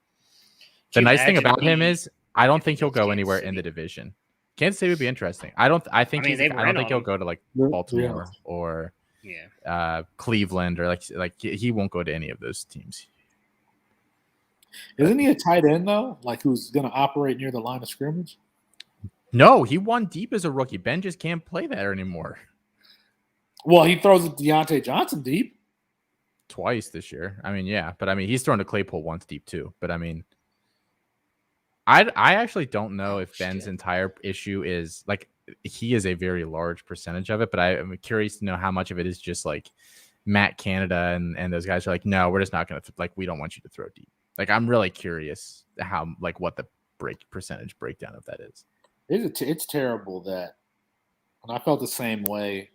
Speaker 4: The nice thing about him is I don't think he'll go anywhere in the division. Kansas City would be interesting. I don't think he'll go to like Baltimore or Cleveland or like he won't go to any of those teams.
Speaker 9: Isn't he a tight end though? Like who's going to operate near the line of scrimmage?
Speaker 4: No, he won deep as a rookie. Ben just can't play there anymore.
Speaker 9: Well, he throws it Deontay Johnson deep
Speaker 4: twice this year. I mean, yeah, but I mean he's thrown to Claypool once deep too. But I mean, I actually don't know if Ben's entire issue is like he is a very large percentage of it, but I'm curious to know how much of it is just like Matt Canada and those guys are like, no, we're just not going to like we don't want you to throw deep. Like I'm really curious how like what the percentage breakdown of that is.
Speaker 9: It's terrible that, and I felt the same way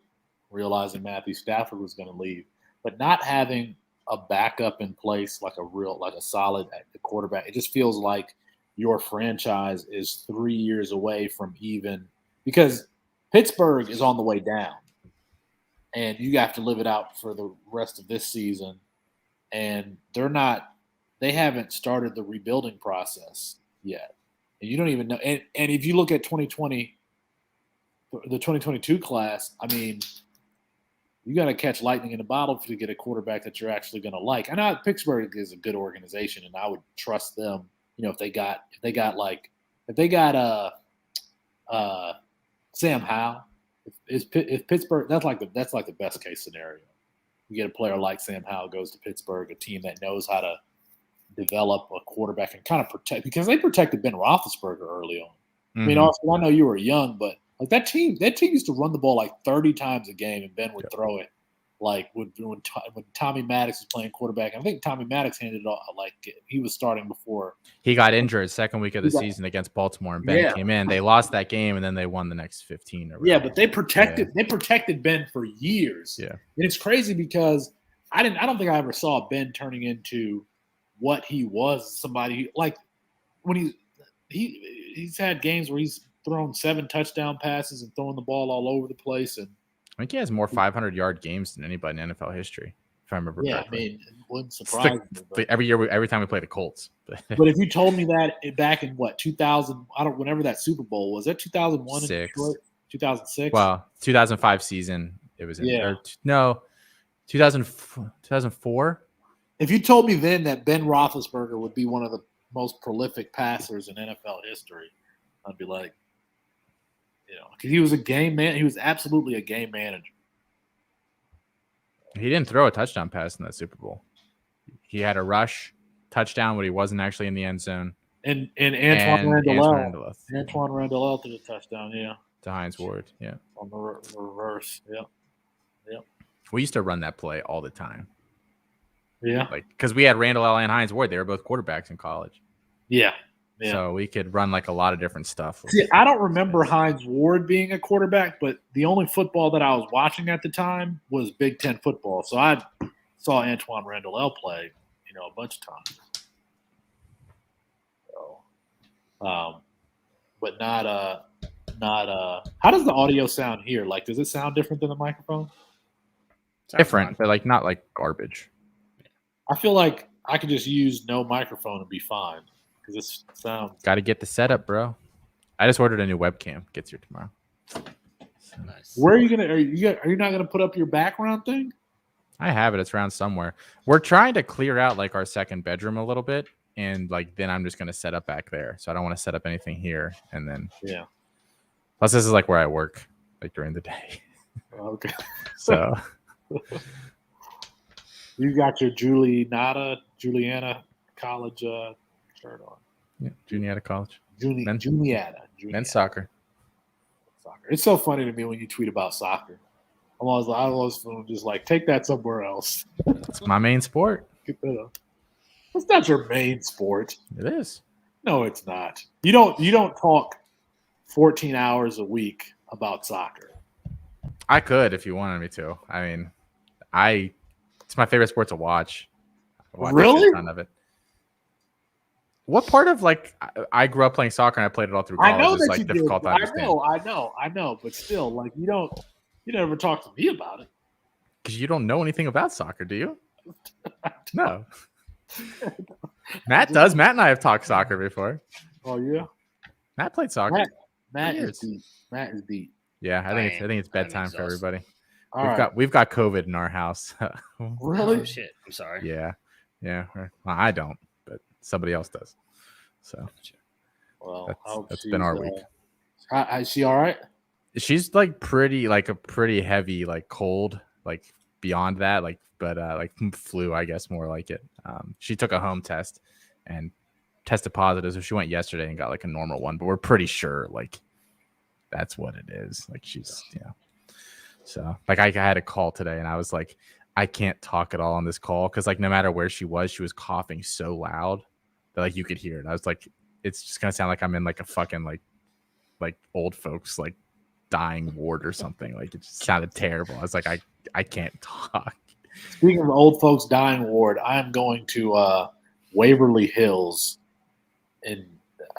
Speaker 9: realizing Matthew Stafford was going to leave, but not having a backup in place like a solid quarterback. It just feels like your franchise is 3 years away from even because Pittsburgh is on the way down and you have to live it out for the rest of this season. And they haven't started the rebuilding process yet. And you don't even know. And if you look at 2020, the 2022 class, I mean, you got to catch lightning in a bottle to get a quarterback that you're actually going to like. I know Pittsburgh is a good organization and I would trust them. You know, if they got Sam Howell, if Pittsburgh, that's like the best case scenario. You get a player like Sam Howell goes to Pittsburgh, a team that knows how to develop a quarterback and kind of protect because they protected Ben Roethlisberger early on. Mm-hmm. I mean, also I know you were young, but like that team used to run the ball like 30 times a game, and Ben would throw it. Like when Tommy Maddox was playing quarterback, I think Tommy Maddox handed it off like he was starting before.
Speaker 4: He got injured second week of the season against Baltimore, and Ben came in. They lost that game, and then they won the next 15. Or whatever.
Speaker 9: Yeah, but they protected Ben for years.
Speaker 4: Yeah,
Speaker 9: and it's crazy because I don't think I ever saw Ben turning into what he was. Somebody like when he's had games where he's thrown 7 touchdown passes and throwing the ball all over the place. And
Speaker 4: I think he has more 500-yard games than anybody in NFL history, if I remember correctly.
Speaker 9: I mean, it wouldn't surprise me.
Speaker 4: But every time we play the Colts.
Speaker 9: But if you told me that back in 2000, whenever that Super Bowl was, that 2001 in Detroit, 2006.
Speaker 4: Well, 2005 season it was in. Yeah. 2004.
Speaker 9: If you told me then that Ben Roethlisberger would be one of the most prolific passers in NFL history, I'd be like, because he was a game man. He was absolutely a game manager.
Speaker 4: He didn't throw a touchdown pass in that Super Bowl. He had a rush touchdown, but he wasn't actually in the end zone.
Speaker 9: And Antoine Randall threw the touchdown,
Speaker 4: to Hines Ward,
Speaker 9: on the reverse,
Speaker 4: We used to run that play all the time.
Speaker 9: Yeah.
Speaker 4: Because we had Randall L. and Hines Ward. They were both quarterbacks in college.
Speaker 9: Yeah.
Speaker 4: So we could run a lot of different stuff.
Speaker 9: See, I don't remember Hines Ward being a quarterback, but the only football that I was watching at the time was Big Ten football. So I saw Antoine Randall L. play, a bunch of times. So, but not. How does the audio sound here? Does it sound different than the microphone?
Speaker 4: Different, but not like garbage.
Speaker 9: I feel like I could just use no microphone and be fine because this sounds.
Speaker 4: Got to get the setup, bro. I just ordered a new webcam. Gets here tomorrow. So.
Speaker 6: Nice.
Speaker 9: Where are you gonna? Are you not gonna put up your background thing?
Speaker 4: I have it. It's around somewhere. We're trying to clear out our second bedroom a little bit, and then I'm just gonna set up back there. So I don't want to set up anything here, and then Plus, this is where I work during the day.
Speaker 9: Okay.
Speaker 4: So.
Speaker 9: You got your Juliana College shirt on.
Speaker 4: Yeah, Juniata College.
Speaker 9: Juniata.
Speaker 4: Men's soccer.
Speaker 9: It's so funny to me when you tweet about soccer. I always just take that somewhere else.
Speaker 4: It's my main sport.
Speaker 9: It's not your main sport.
Speaker 4: It is.
Speaker 9: No, it's not. You don't talk 14 hours a week about soccer.
Speaker 4: I could if you wanted me to. I mean, it's my favorite sport to watch.
Speaker 9: Really?
Speaker 4: A ton of it. What part of I grew up playing soccer and I played it all through college.
Speaker 9: I know that
Speaker 4: it's
Speaker 9: you
Speaker 4: difficult
Speaker 9: did.
Speaker 4: to understand.
Speaker 9: I know, but still, you never talk to me about it.
Speaker 4: Because you don't know anything about soccer, do you? No. Matt does. Matt and I have talked soccer before.
Speaker 9: Oh yeah.
Speaker 4: Matt played soccer.
Speaker 9: Matt is beat.
Speaker 4: Yeah, I think it's bedtime for everybody.
Speaker 9: We've
Speaker 4: got COVID in our house.
Speaker 9: Really?
Speaker 6: Oh, shit. I'm sorry.
Speaker 4: Yeah. Well, I don't, but somebody else does. So, that's been our week.
Speaker 9: Is she all right?
Speaker 4: She's pretty heavy, cold, beyond that, but flu, I guess, more like it. She took a home test and tested positive, so she went yesterday and got a normal one, but we're pretty sure that's what it is. She's So I had a call today and I was like, I can't talk at all on this call because no matter where she was coughing so loud that you could hear it. I was like, it's just gonna sound like I'm in a fucking like old folks dying ward or something. It just sounded terrible. I was like, I can't talk.
Speaker 9: Speaking of old folks dying ward, I'm going to Waverly Hills, and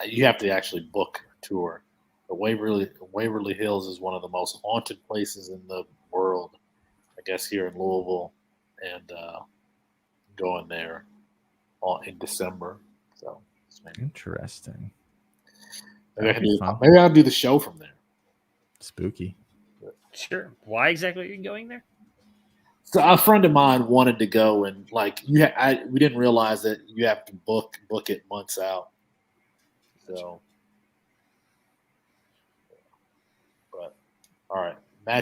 Speaker 9: you have to actually book a tour. But Waverly Hills is one of the most haunted places in the world, I guess, here in Louisville, and going there in December. So
Speaker 4: interesting.
Speaker 9: Maybe I'll do the show from there.
Speaker 4: Spooky.
Speaker 6: Sure. Why exactly are you going there?
Speaker 9: So a friend of mine wanted to go, and we didn't realize that you have to book it months out. So, but all right.